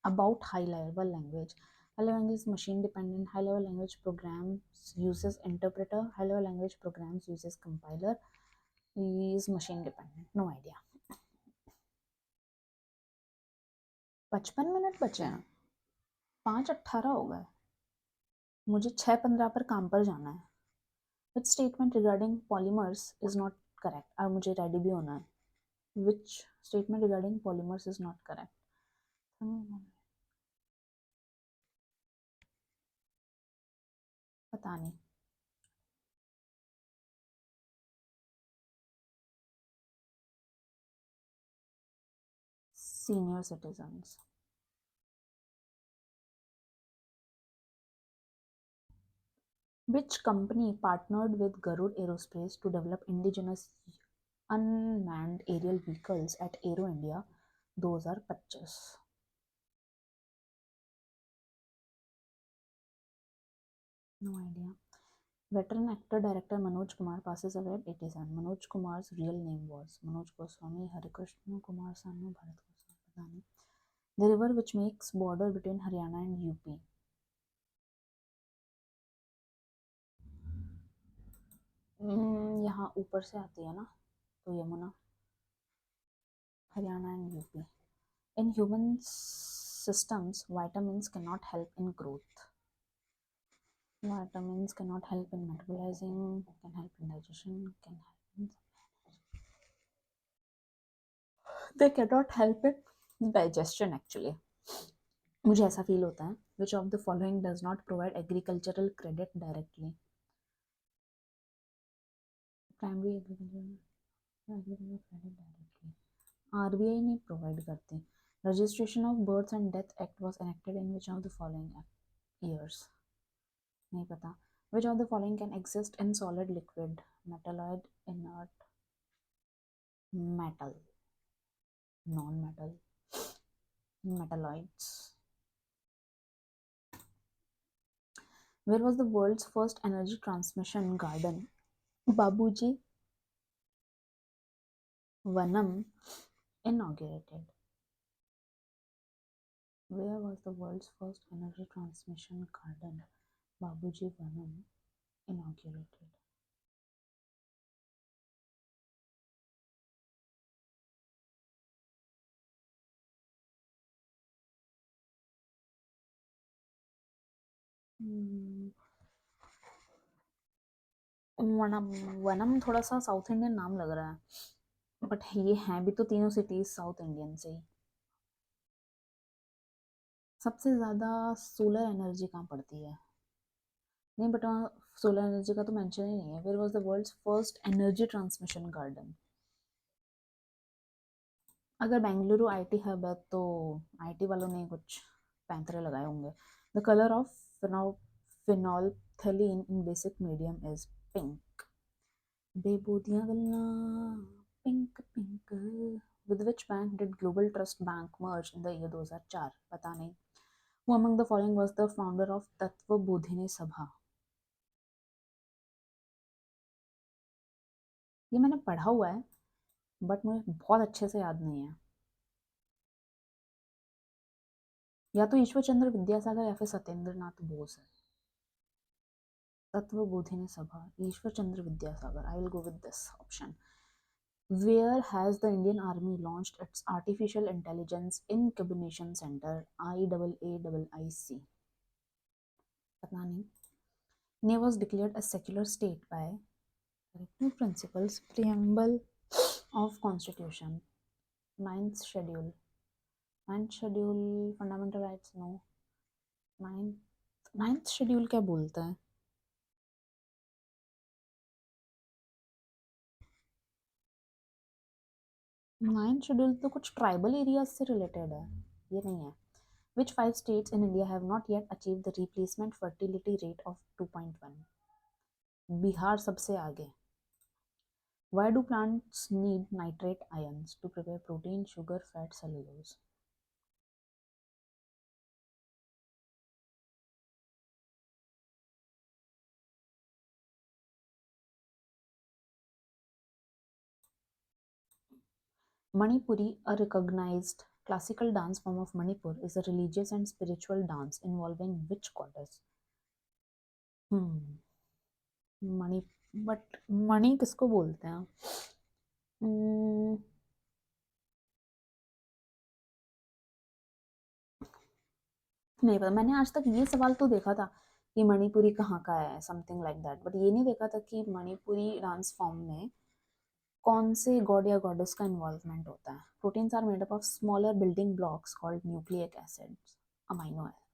About high level language. High level language is machine dependent. High level language programs uses interpreter. High level language programs uses compiler. Is machine dependent. No idea. 55 minute बचे हैं. 5:18 हो गए. मुझे 6:15 पर काम पर जाना है. Which statement regarding polymers is not correct? और मुझे रेडी भी होना है. Which statement regarding polymers is not correct? पता नहीं. Senior citizens. Which company partnered with Garud Aerospace to develop indigenous unmanned aerial vehicles at Aero India 2025? No idea. Veteran actor director Manoj Kumar passes away at 87. Manoj Kumar's real name was Manoj Goswami Harikrishna Kumar Sanu Bharat Goswami. पता नहीं. The river which makes border between Haryana and UP. यहाँ ऊपर से आती है ना, तो Yamuna. Haryana and UP. In human systems, vitamins cannot help in growth. Vitamins cannot help in metabolizing, can help in digestion, can help in. They cannot help in digestion actually. मुझे ऐसा feel होता है. Which of the following does not provide agricultural credit directly? Primary agricultural credit directly. RBI नहीं provide करते. Registration of Birth and Death Act was enacted in which of the following years? नहीं पता. Which of the following can exist in solid liquid? Metalloid, inert, metal, non-metal, metalloids. Where was the world's first energy transmission garden? Babuji Vanam inaugurated. Where was the world's first energy transmission garden? Babuji Vanam inaugurated. वनम. वनम थोड़ा सा south Indian नाम लग रहा है, but ये हैं भी तो तीनों सिटीज साउथ इंडियन से ही. सबसे ज़्यादा सोलर एनर्जी कहाँ पड़ती है? नहीं, बट वहाँ सोलर एनर्जी का तो मेंशन ही नहीं है. Where was the world's first energy transmission garden? अगर बेंगलुरु आईटी हब है तो आईटी वालों ने कुछ पैंतरे लगाए होंगे. The colour of phenolphthalein in basic medium is pink. बेबूदियां गल्ला pink pink. With which bank did Global trust bank merge in the year 2004? पता नहीं. Who among the following was the founder of तत्व बोधिनी सभा? ये मैंने पढ़ा हुआ है, बट मुझे बहुत अच्छे से याद नहीं है. या तो ईश्वर चंद्र विद्यासागर या फिर सत्येंद्र नाथ बोस है. तत्वबोधिनी सभा, Ishwar Chandra Vidyasagar. I will go with this option. Where has the Indian Army launched its Artificial Intelligence Incubation Center, IAAIC? पता नहीं. India was declared a secular state by Directive Principles, Preamble of Constitution, Ninth Schedule. Ninth Schedule, Fundamental Rights, no. Ninth Schedule क्या बोलता है? Ninth Schedule तो कुछ tribal areas से related है, ये नहीं है. Which 5 states in India have not yet achieved the replacement fertility rate of 2.1? Bihar सबसे आगे. Why do plants need nitrate ions to prepare protein, sugar, fat, cellulose? Manipuri, a recognized classical dance form of Manipur, is a religious and spiritual dance involving which goddess? Mani, but Mani किसको बोलते हैं? नहीं पता. मैंने आज तक ये सवाल तो देखा था कि मणिपुरी कहाँ का है, समथिंग लाइक दैट, बट ये नहीं देखा था कि मणिपुरी डांस फॉर्म में कौन से गॉड या गॉडेस का इन्वॉल्वमेंट होता है. Proteins are made up of smaller building blocks called nucleic acids, amino acid.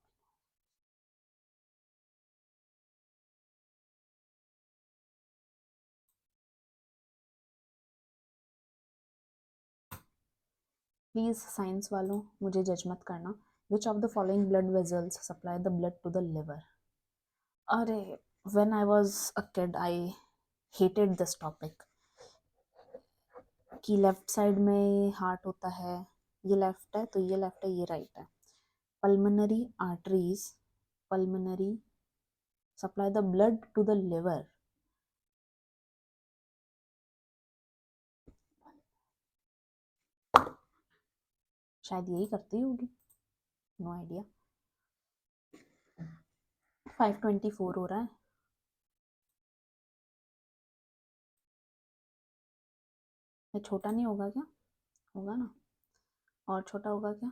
Please science वालों मुझे जज मत करना. Which of the following blood vessels supply the blood to the liver? अरे, when I was a kid I hated this topic कि left side में heart होता है, ये लेफ्ट है तो ये लेफ्ट है, ये राइट है. Pulmonary arteries, pulmonary supply the blood to the liver. शायद यही करती होगी, नो आइडिया. 524 हो रहा है. ये छोटा नहीं होगा क्या? होगा ना. और छोटा होगा क्या?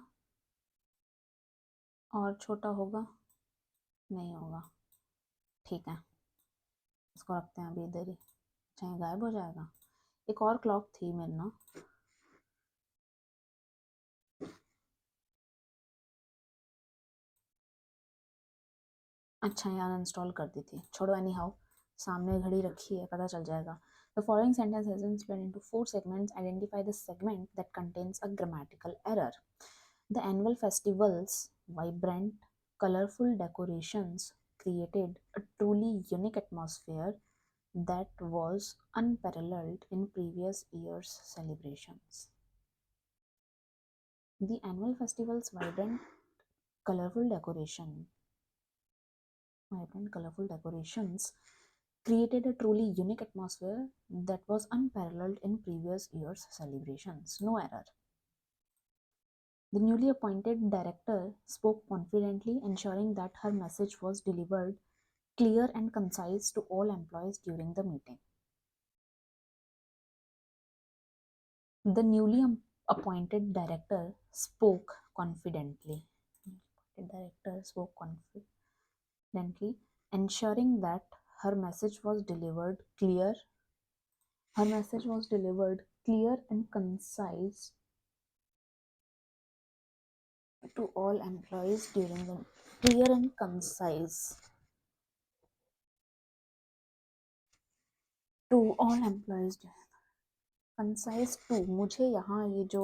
और छोटा होगा? नहीं होगा. ठीक है, इसको रखते हैं अभी इधर ही, चाहे गायब हो जाएगा. एक और क्लॉक थी मेरे ना. अच्छा, यार इंस्टॉल कर दी थी, छोड़ो. एनी हाउ, सामने घड़ी रखी है, पता चल जाएगा. The following sentence has been split into 4 segments. Identify the segment that contains a grammatical error. The annual festival's vibrant, colorful decorations created a truly unique atmosphere that was unparalleled in previous years' celebrations. The annual festival's colorful decorations created a truly unique atmosphere that was unparalleled in previous years' celebrations. No error. The newly appointed director spoke confidently, ensuring that her message was delivered clear and concise to all employees during the meeting. The newly appointed director spoke confidently. Ensuring that her message was delivered clear and concise to all employees during the clear and concise to all employees. Concise to, मुझे यहाँ ये जो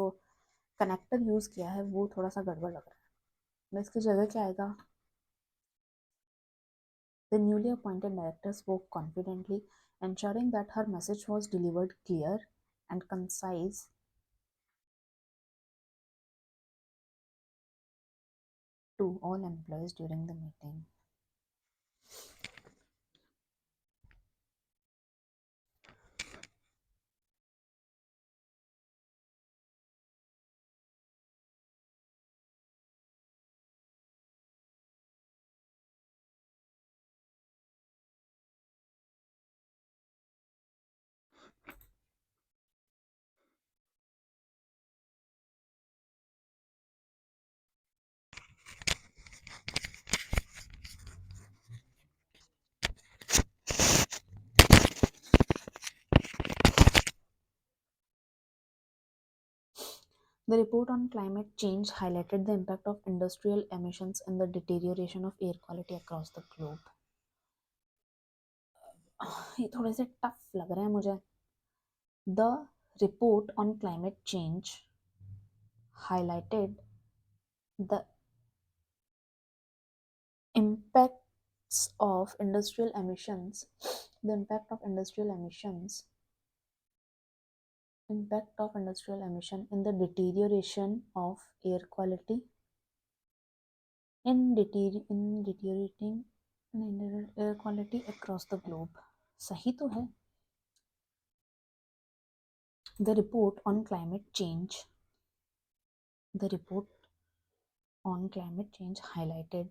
connector use किया है वो थोड़ा सा गड़बड़ लग रहा है. मैं इसकी जगह क्या आएगा? The newly appointed director spoke confidently, ensuring that her message was delivered clear and concise to all employees during the meeting. The report on climate change highlighted the impact of industrial emissions and the deterioration of air quality across the globe. ये थोड़े से tough लग रहे हैं मुझे. The report on climate change highlighted the impacts of industrial emissions, the impact of industrial emissions in the deterioration of air quality, in deteriorating air quality across the globe. सही तो है. The report on climate change highlighted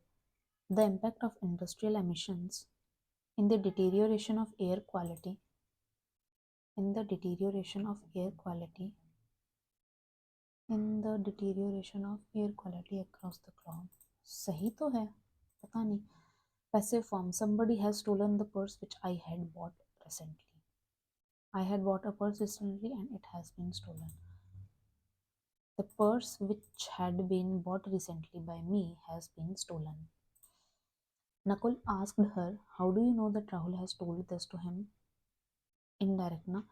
the impact of industrial emissions in the deterioration of air quality across the globe. सही तो है, पता नहीं. Passive form. Somebody has stolen the purse which I had bought recently. I had bought a purse recently and it has been stolen. The purse which had been bought recently by me has been stolen. Nakul asked her, how do you know that Rahul has told this to him? Indirect, na?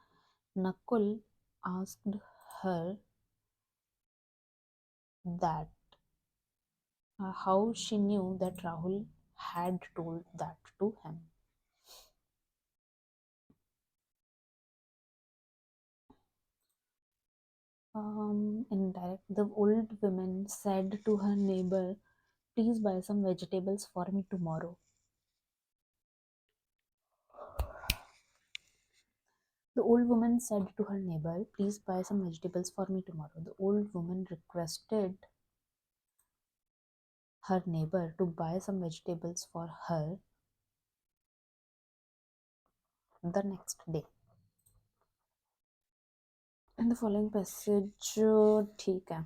Nakul asked her that how she knew that Rahul had told that to him. Indirect. The old woman said to her neighbor, please buy some vegetables for me tomorrow. The old woman said to her neighbor, please buy some vegetables for me tomorrow. The old woman requested her neighbor to buy some vegetables for her the next day. In the following passage, ठीक है.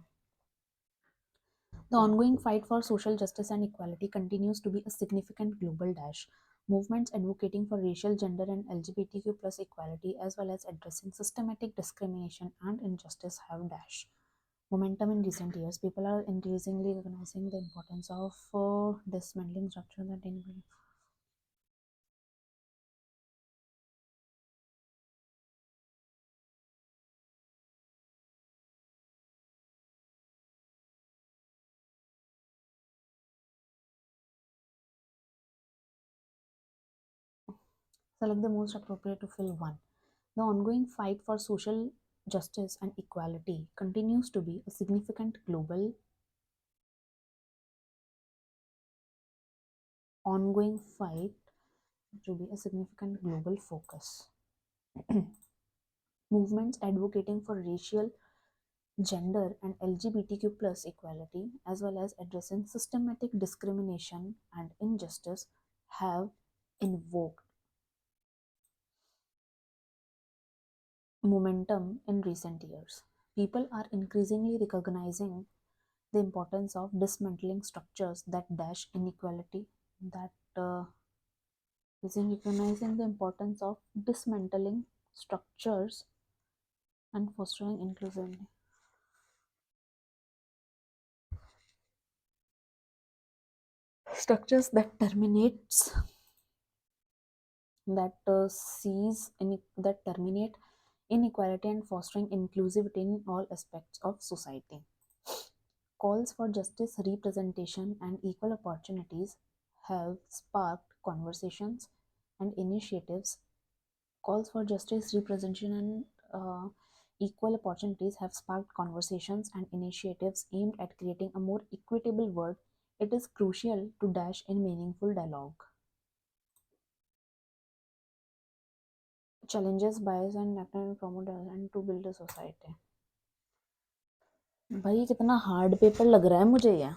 The ongoing fight for social justice and equality continues to be a significant global dash. Movements advocating for racial, gender, and LGBTQ plus equality, as well as addressing systematic discrimination and injustice, have dash momentum in recent years. People are increasingly recognizing the importance of dismantling structure that include. Select the most appropriate to fill one. The ongoing fight for social justice and equality continues to be a significant global focus. Movements advocating for racial, gender, and LGBTQ plus equality, as well as addressing systematic discrimination and injustice, have invoked momentum in recent years. People are increasingly recognizing the importance of dismantling structures that dash inequality, recognizing the importance of dismantling structures and fostering inclusivity. Structures that terminate inequality and fostering inclusivity in all aspects of society. Calls for justice, representation, and equal opportunities have sparked conversations and initiatives. Calls for justice, representation, and equal opportunities have sparked conversations and initiatives aimed at creating a more equitable world. It is crucial to dash in meaningful dialogue. Challenges bias and promote and to build a society. भाई कितना hard paper लग रहा है मुझे यह.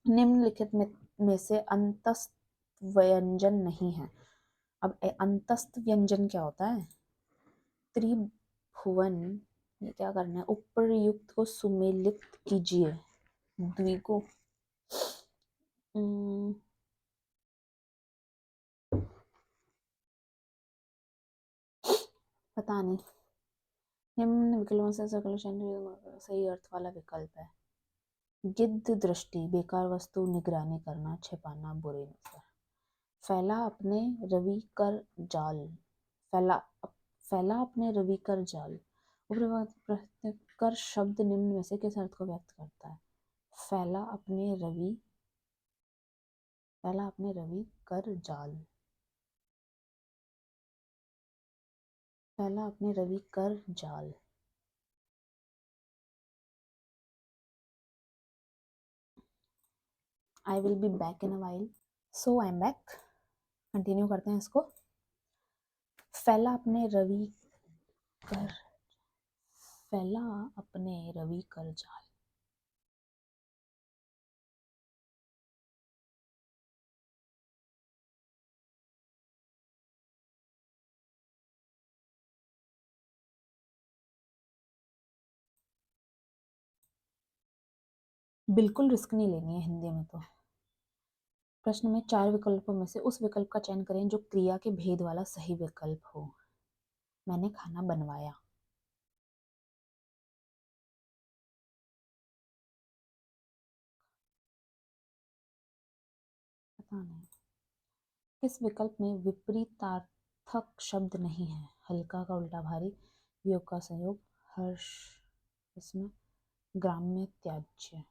निम्नलिखित में से अंतस्थ व्यंजन नहीं है. अब अंतस्थ व्यंजन क्या होता है? त्रिभुवन, ये क्या करना है? उपयुक्त को सुमेलित कीजिए. द्विगु पता नहीं. निम्न विकल्पों से सकल सही अर्थ वाला विकल्प है। गिद्ध दृष्टि, बेकार वस्तु निगरानी करना, छिपाना, बुरी नजर। फैला अपने रवि कर जाल, फैला फैला अपने रवि कर जाल। कर शब्द निम्न में से किस अर्थ को व्यक्त करता है? फैला अपने रवि कर जाल, फैला अपने रवि कर जाल। I will be back in a while. So I am back. Continue करते हैं इसको। फैला अपने रवि कर, फैला अपने रवि कर जाल। बिल्कुल रिस्क नहीं लेनी है हिंदी में तो। प्रश्न में 4 विकल्पों में से उस विकल्प का चयन करें जो क्रिया के भेद वाला सही विकल्प हो। मैंने खाना बनवाया। पता नहीं। किस विकल्प में विपरीतार्थक शब्द नहीं है? हल्का का उल्टा भारी, वियोग का संयोग, हर्ष, इसमें ग्राम्य त्याज्य।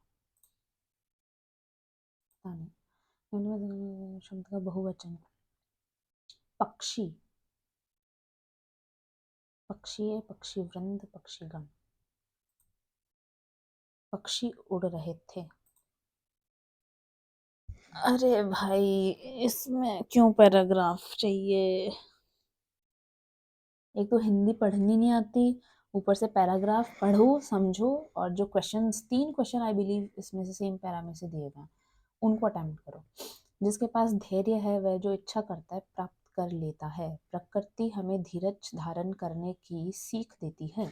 पता नहीं। शब्द का बहुवचन पक्षी, पक्षी, पक्षी वृंद, पक्षीगण। पक्षी उड़ रहे थे। अरे भाई, इसमें क्यों पैराग्राफ चाहिए? एक तो हिंदी पढ़नी नहीं आती, ऊपर से पैराग्राफ पढ़ो समझो, और जो क्वेश्चंस 3 क्वेश्चन आई बिलीव इसमें से सेम पैरा में से दिए गए उनको अटेम्प्ट करो। जिसके पास धैर्य है वह जो इच्छा करता है प्राप्त कर लेता है। प्रकृति हमें धीरज धारण करने की सीख देती है।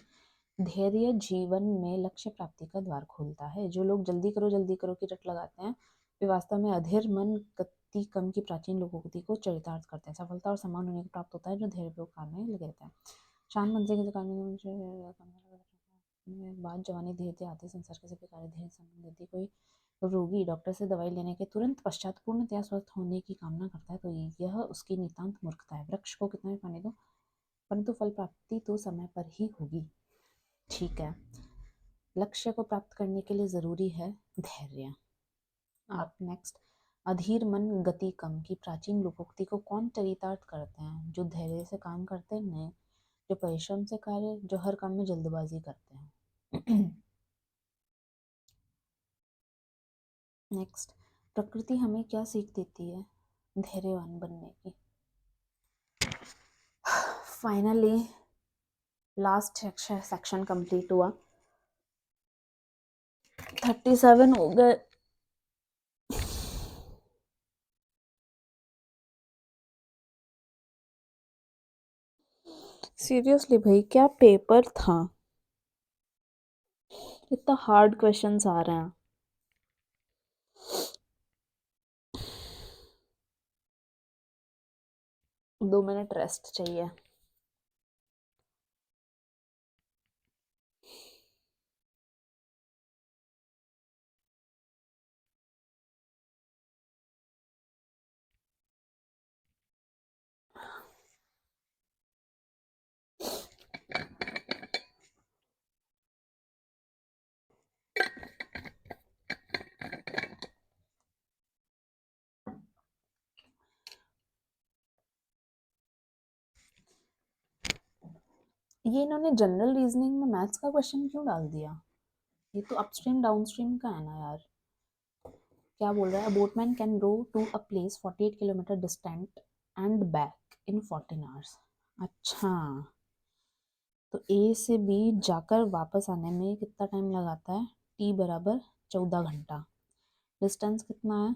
धैर्य जीवन में लक्ष्य प्राप्ति का द्वार खोलता है। जो लोग जल्दी करो की रट लगाते हैं वे वास्तव में अधीर मन गति कम की प्राचीन लोकोक्ति को चरितार्थ करते हैं। सफलता और सम्मान उन्हें प्राप्त होता है जो धैर्यपूर्वक काम में लगे रहते हैं। शांत मन से किसी काम में बात जवानी धीरे आती संसार के सभी कार्य धीरे संबंध देती। कोई रोगी डॉक्टर से दवाई लेने के तुरंत पश्चात पूर्णतया स्वस्थ होने की कामना करता है तो यह उसकी नितांत मूर्खता है। वृक्ष को कितना भी पानी दो परंतु फल प्राप्ति तो समय पर ही होगी। ठीक है, लक्ष्य को प्राप्त करने के लिए जरूरी है धैर्य। आप नेक्स्ट। अधीर मन गति कम की प्राचीन लोकोक्ति को कौन चरितार्थ करते हैं? जो धैर्य से काम करते हैं, नहीं जो परिश्रम से कार्य, जो हर काम में जल्दबाजी करते हैं। नेक्स्ट। प्रकृति हमें क्या सीख देती है? धैर्यवान बनने की। फाइनली लास्ट सेक्शन कंप्लीट हुआ। 37 हो गए। सीरियसली भाई क्या पेपर था, इतना हार्ड क्वेश्चंस आ रहे हैं। दो मिनट रेस्ट चाहिए। ये इन्होंने जनरल रीजनिंग में मैथ्स का क्वेश्चन क्यों डाल दिया? ये तो अपस्ट्रीम डाउनस्ट्रीम का है ना यार। क्या बोल रहा है? Boatman can row to a place 48 kilometre distant and back in 14 hours. अच्छा, तो ए से बी जाकर वापस आने में कितना टाइम लगाता है? टी बराबर 14 घंटा। डिस्टेंस कितना है?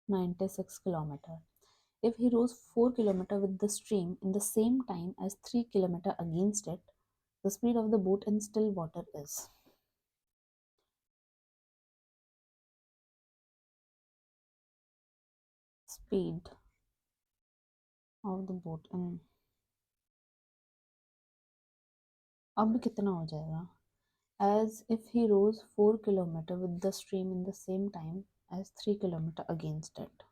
96 kilometre. If he rows 4 kilometers with the stream in the same time as 3 kilometers against it, the speed of the boat in still water is? Speed of the boat in अब कितना हो जाएगा? as if he rose 4 kilometer with the stream in the same time as 3 kilometer against it.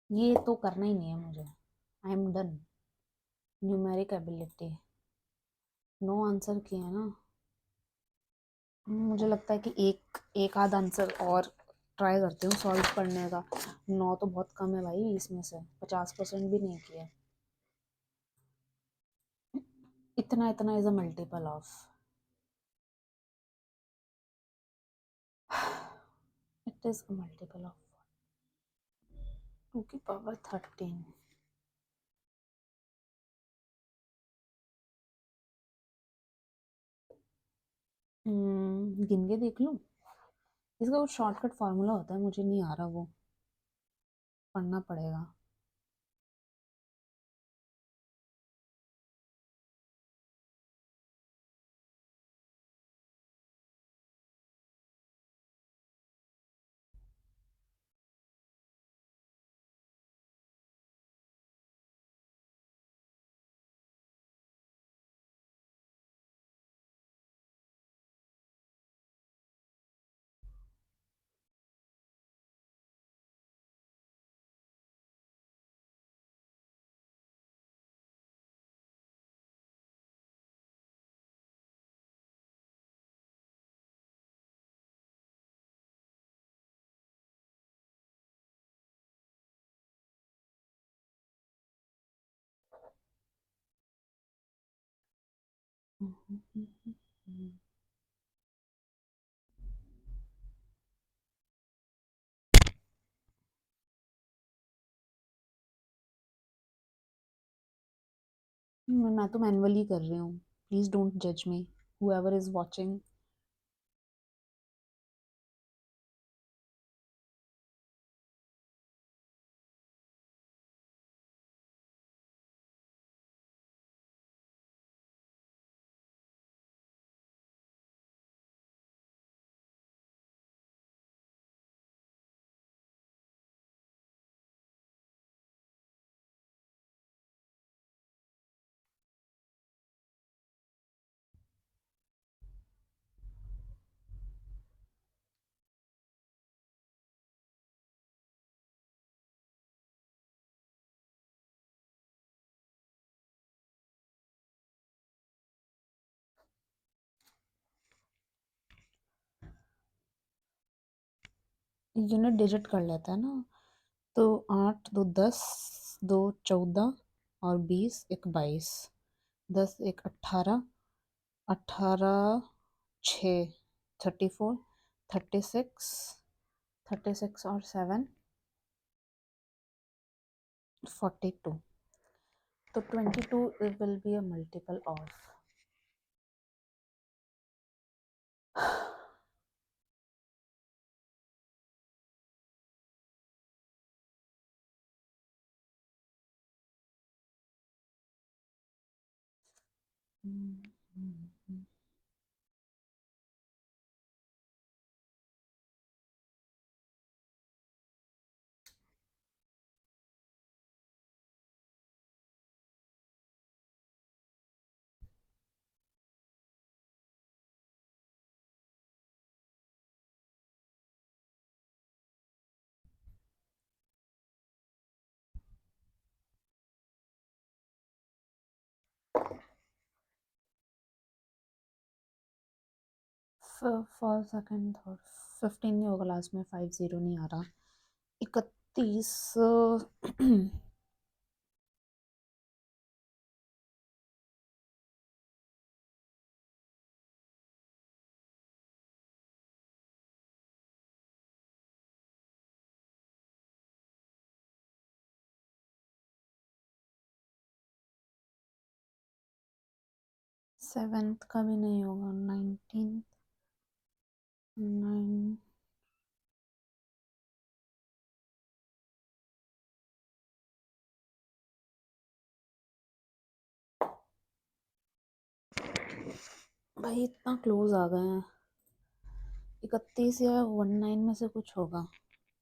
ये तो करना ही नहीं है मुझे। I am done. Numeric ability no answer किया है ना। मुझे लगता है कि एक एक आध आंसर और ट्राई करती हूँ सॉल्व करने का। 9 तो बहुत कम है भाई, 20 में से 50% भी नहीं किया। इतना इतना is a multiple of, it is a multiple of 2 की पावर 13। गिन के देख लूँ। इसका कुछ शॉर्टकट फार्मूला होता है, मुझे नहीं आ रहा, वो पढ़ना पड़ेगा। मैं तो मैनुअली कर रही हूँ, प्लीज डोंट जज मी, whoever is watching. Unit digit कर लेता है ना, तो 8 2 10, 2 14 और 20 1 22, 10 1 18, 18 6 34, 36, 36 और 7 42। तो 22 will be a multiple of. For second thought 15 नहीं होगा लास्ट में, 50 नहीं आ रहा। 31 7th का भी नहीं होगा, 19th 9। भाई इतना क्लोज आ गए हैं, 31 या 19 में से कुछ होगा।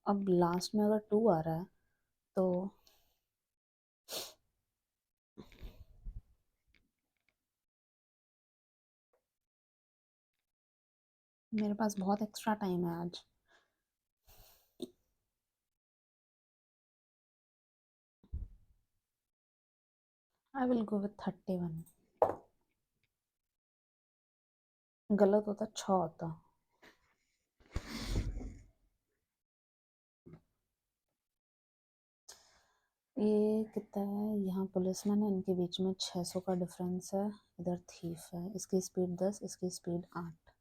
अब लास्ट में अगर 2 आ रहा है तो मेरे पास बहुत एक्स्ट्रा टाइम है आज। आई विल गो विथ 31। गलत होता 6 होता। ये कितना है, यहाँ पुलिसमैन है, इनके बीच में 600 का डिफरेंस है। इधर थीफ है, इसकी स्पीड 10, इसकी speed 8।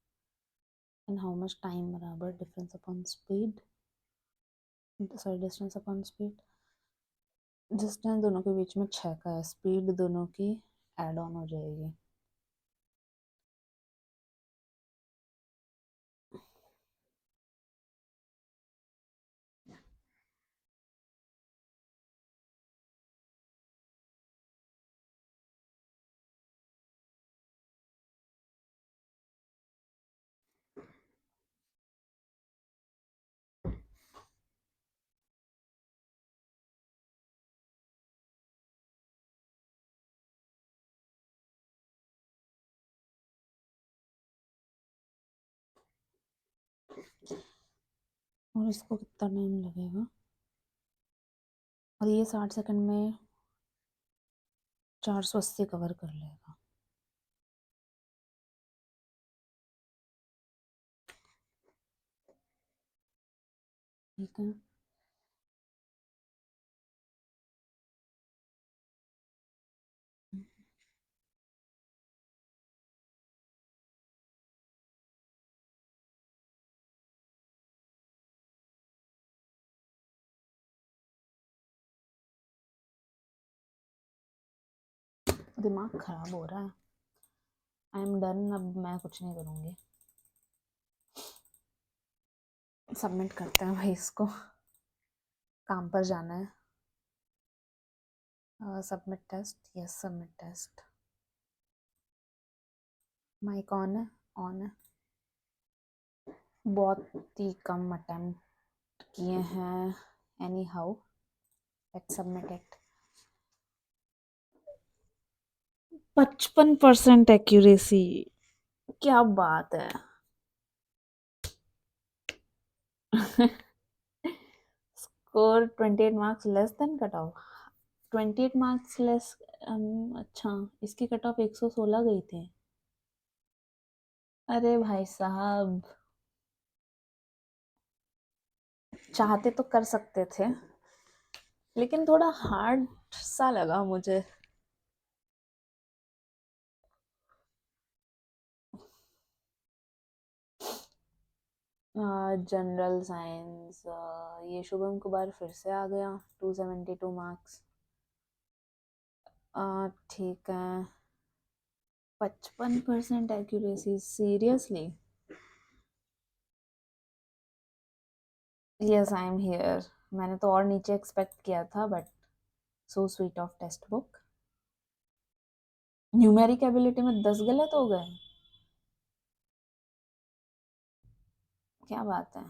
And how much time बराबर difference upon speed, sorry distance upon speed. Distance दोनों के बीच में 6 का है, स्पीड दोनों की एड ऑन हो जाएगी। और इसको कितना टाइम लगेगा, और ये 60 सेकंड में 480 कवर कर लेगा। ठीक है, दिमाग खराब हो रहा है। आई एम डन, अब मैं कुछ नहीं करूँगी। सबमिट करते हैं भाई इसको, काम पर जाना है। Submit test, yes submit test. Mic on है, ऑन है। बहुत ही कम अटेम्प्ट किए हैं, anyhow let's submit it. 55% accuracy, क्या बात है। Score 28 marks less than cut off, 28 marks less. अच्छा, इसकी कट ऑफ 116 गई थी। अरे भाई साहब, चाहते तो कर सकते थे, लेकिन थोड़ा हार्ड सा लगा मुझे। जनरल साइंस, ये शुभम कुमार फिर से आ गया, 272 मार्क्स। ठीक है, 55% accuracy, seriously. Yes I am here. मैंने तो और नीचे एक्सपेक्ट किया था, but so sweet of text book. Numeric ability में 10 गलत हो गए, क्या बात है।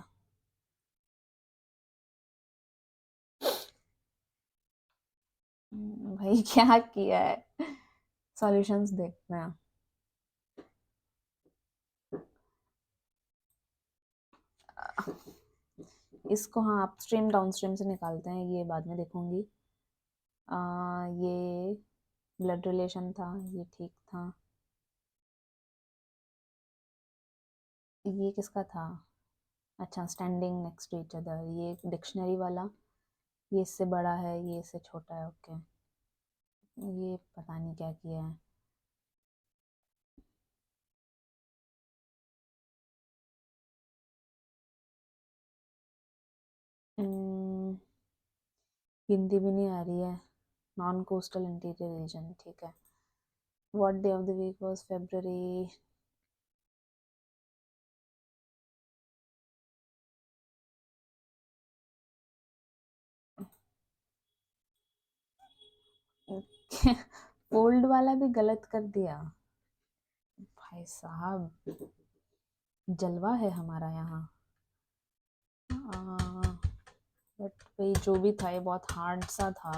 भाई क्या किया है, सॉल्यूशंस देखते हैं। इसको हाँ अपस्ट्रीम डाउनस्ट्रीम से निकालते हैं, ये बाद में देखूंगी। ये ब्लड रिलेशन था, ये ठीक था। ये किसका था, अच्छा standing next to each other, ये डिक्शनरी वाला। ये इससे बड़ा है, ये इससे छोटा है, ओके। ये पता नहीं क्या किया है। हम्म, हिंदी भी नहीं आ रही है, नॉन कोस्टल इंटीरियर रीजन, ठीक है। What day of the week was February? Fold वाला भी गलत कर दिया भाई साहब, जलवा है हमारा यहाँ। बट भाई जो भी था ये बहुत हार्ड सा था।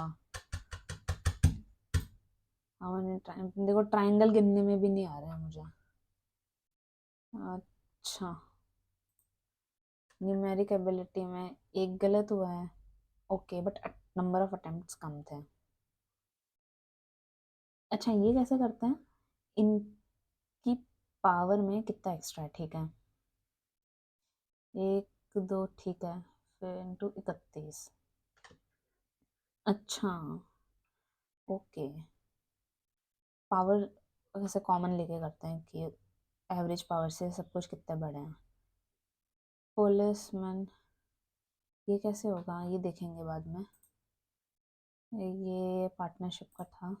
देखो ट्राइंगल गिनने में भी नहीं आ रहा है मुझे। अच्छा, न्यूमेरिक एबिलिटी में एक गलत हुआ है। Okay, but number of attempts कम थे। अच्छा, ये कैसे करते हैं? इनकी पावर में कितना एक्स्ट्रा है, ठीक है। एक दो, ठीक है, फिर इंटू 31। अच्छा, ओके। पावर वैसे कॉमन लेके करते हैं कि एवरेज पावर से सब कुछ कितने बड़े हैं। पुलिसमैन, ये कैसे होगा ये देखेंगे बाद में। ये पार्टनरशिप का था,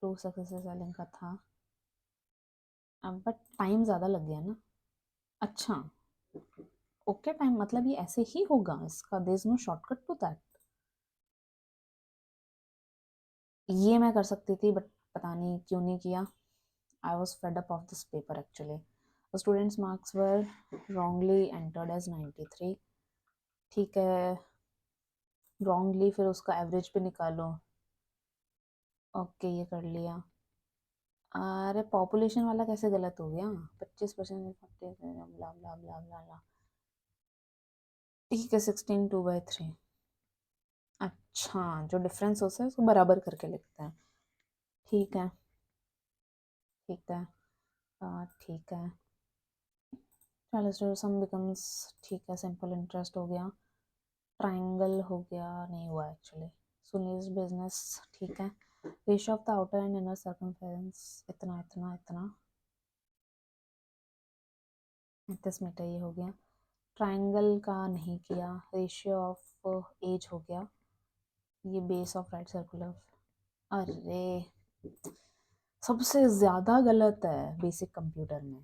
टू सक्सेसफुल सेलिंग का था। अब बट टाइम ज़्यादा लग गया ना। अच्छा, ओके, टाइम मतलब ये ऐसे ही होगा, इसका there is no shortcut to that. ये मैं कर सकती थी बट पता नहीं क्यों नहीं किया। I was fed up of this paper actually. Students marks were wrongly entered as 93। ठीक है, रॉन्गली फिर उसका एवरेज भी निकालो। ओके, ये कर लिया। अरे पॉपुलेशन वाला कैसे गलत हो गया? 25%, ब्ला ब्ला ब्ला ब्ला। ठीक है, 16 2/3। अच्छा, जो डिफरेंस होता है उसको बराबर करके लिखते हैं। ठीक है, ठीक है, ठीक है। चलो, सम बिकम्स, ठीक है, सिंपल इंटरेस्ट हो गया। ट्राइंगल हो गया, नहीं हुआ एक्चुअली। सुनीज बिजनेस, ठीक है। Ratio of the outer and inner circumference, इतना इतना इतना 35 मीटर, ये हो गया। ट्राइंगल का नहीं किया। रेशियो ऑफ एज हो गया। ये बेस ऑफ राइट सर्कुलर। अरे, सबसे ज़्यादा गलत है बेसिक कंप्यूटर में।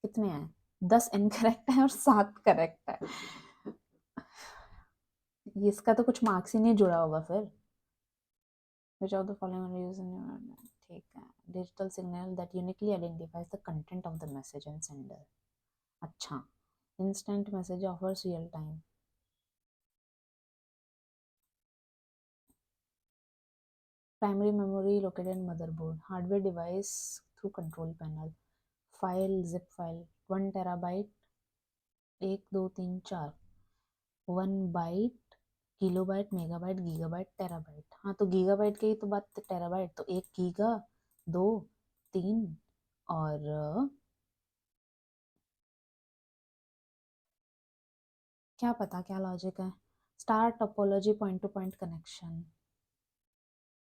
कितने हैं? 10 इनकरेक्ट है और 7 करेक्ट है। इसका तो कुछ मार्क्स ही नहीं जुड़ा होगा फिर। Which of the following are used in your, ठीक है, digital signal that uniquely identifies the content of the message and sender. अच्छा, instant message offers real time. Primary memory located in motherboard. Hardware device through control panel. File, zip file 1 terabyte, 1 2 3 4। 1 byte, kilobyte, megabyte, gigabyte, terabyte. हाँ, तो gigabyte की ही तो बात, terabyte तो 1 giga, 2 3 और क्या पता क्या लॉजिक है। Star topology, point to point connection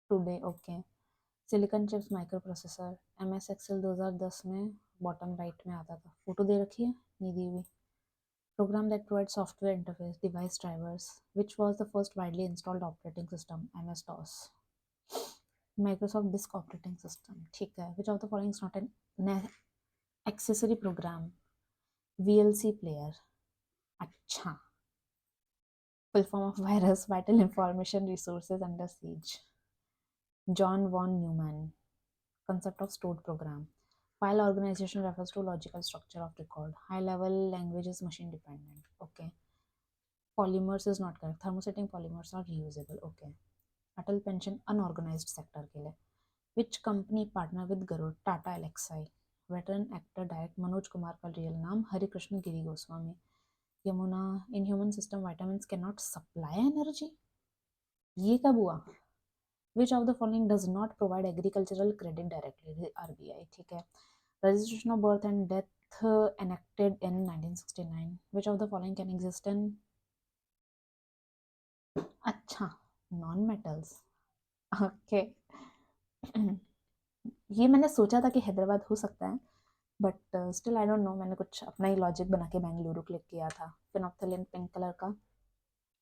today, okay. Silicon chips microprocessor, MS Excel 2010 में बॉटम राइट में आता था। फोटो दे रखी है, नहीं दी हुई। Program that provide software interface device drivers, which was the first widely installed operating system, MS DOS। Microsoft disk operating system, ठीक है। Which of the following is not an accessory program, VLC player. अच्छा, full form of virus, vital information resources under siege. John von Neumann, concept of stored program. File organization refers to logical structure of record. High level language is machine dependent. Okay. Polymers is not correct. Thermosetting polymers are reusable. Okay. Atal pension unorganized sector के लिए. Which company partner with Garud? Tata Alexei. Veteran actor direct Manoj Kumar का real नाम हरिकृष्ण गिरी Goswami. Yamuna, in human system vitamins cannot supply energy. ये कब हुआ? Which of the following does not provide agricultural credit directly? RBI, ठीक है। Registration of birth and death enacted in 1969. Which of the following can exist in? अच्छा, non metals, okay. ये मैंने सोचा था कि हैदराबाद हो सकता है, but still I don't know. मैंने कुछ अपना ही लॉजिक बना के बेंगलुरु क्लिक किया था। फिनोप्थेलिन पिंक कलर का।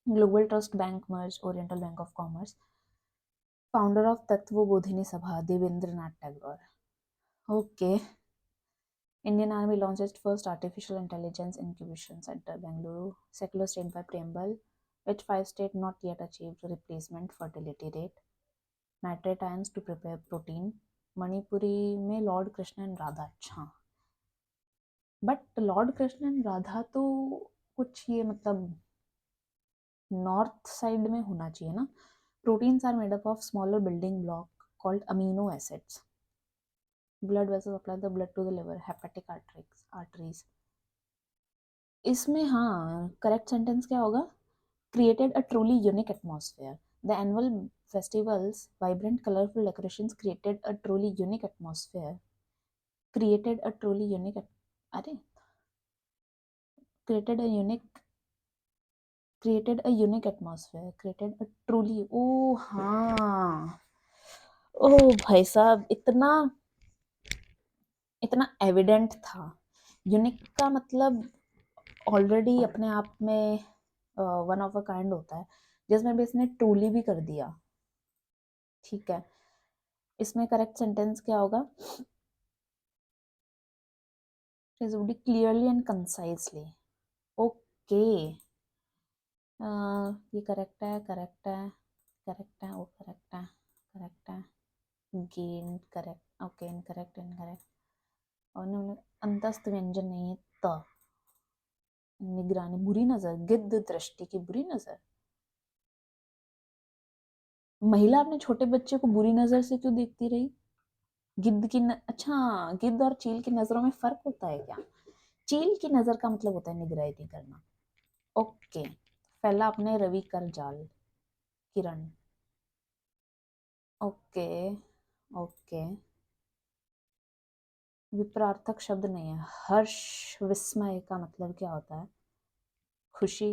Global trust bank merge oriental bank of commerce. Founder of Tattva Bodhini Sabha, Devendra Nath Tagore. Okay. Indian Army launched its first artificial intelligence incubation center, Bengaluru, secular state by preamble, which 5 states not yet achieved replacement fertility rate, nitrate ions to prepare protein. Manipuri में Lord Krishna and Radha, अच्छा, but Lord Krishna and Radha तो कुछ ये मतलब north side में होना चाहिए ना. Proteins are made up of smaller building block called amino acids. Blood vessels apply the blood to the liver, hepatic arteries. इसमें हाँ करेक्ट सेंटेंस क्या होगा? Created a truly unique atmosphere. The annual festivals vibrant colourful decorations created a truly unique atmosphere. Created a truly unique, अरे created a unique, created a unique atmosphere, created a truly, ओ हाँ, ओ भाई साहब, इतना इतना एविडेंट था. Unique का मतलब ऑलरेडी अपने आप में वन ऑफ अ काइंड होता है, जिसमें भी इसने ट्रूली भी कर दिया. ठीक है, इसमें करेक्ट सेंटेंस क्या होगा? It would be clearly and concisely. Okay, ये करेक्ट है, करेक्ट है, करेक्ट है, वो करेक्ट है, करेक्ट है. Gain correct, okay, incorrect, incorrect. और उन्होंने अंतस्थ व्यंजन नहीं है. त निगरानी, बुरी नजर, गिद्ध दृष्टि की बुरी नजर. महिला अपने छोटे बच्चे को बुरी नजर से क्यों देखती रही? गिद्ध की अच्छा, गिद्ध और चील की नजरों में फर्क होता है क्या? चील की नजर का मतलब होता है निगरानी करना. ओके. फैला अपने रवि कर जाल, किरण. Okay, okay. विपरार्थक शब्द नहीं है. हर्ष विस्मय का मतलब क्या होता है? खुशी.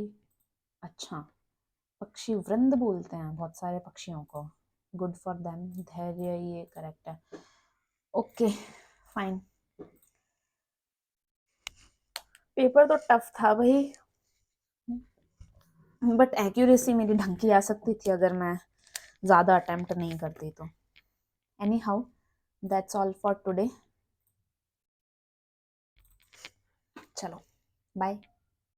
अच्छा, पक्षी वृंद बोलते हैं बहुत सारे पक्षियों को. Good for them. धैर्य, ये करेक्ट है. Okay, fine. पेपर तो टफ था भाई, बट एक्यूरेसी मेरी ढंग की आ सकती थी अगर मैं ज़्यादा अटेम्प्ट नहीं करती तो. Any how, that's all for today. चलो, बाय.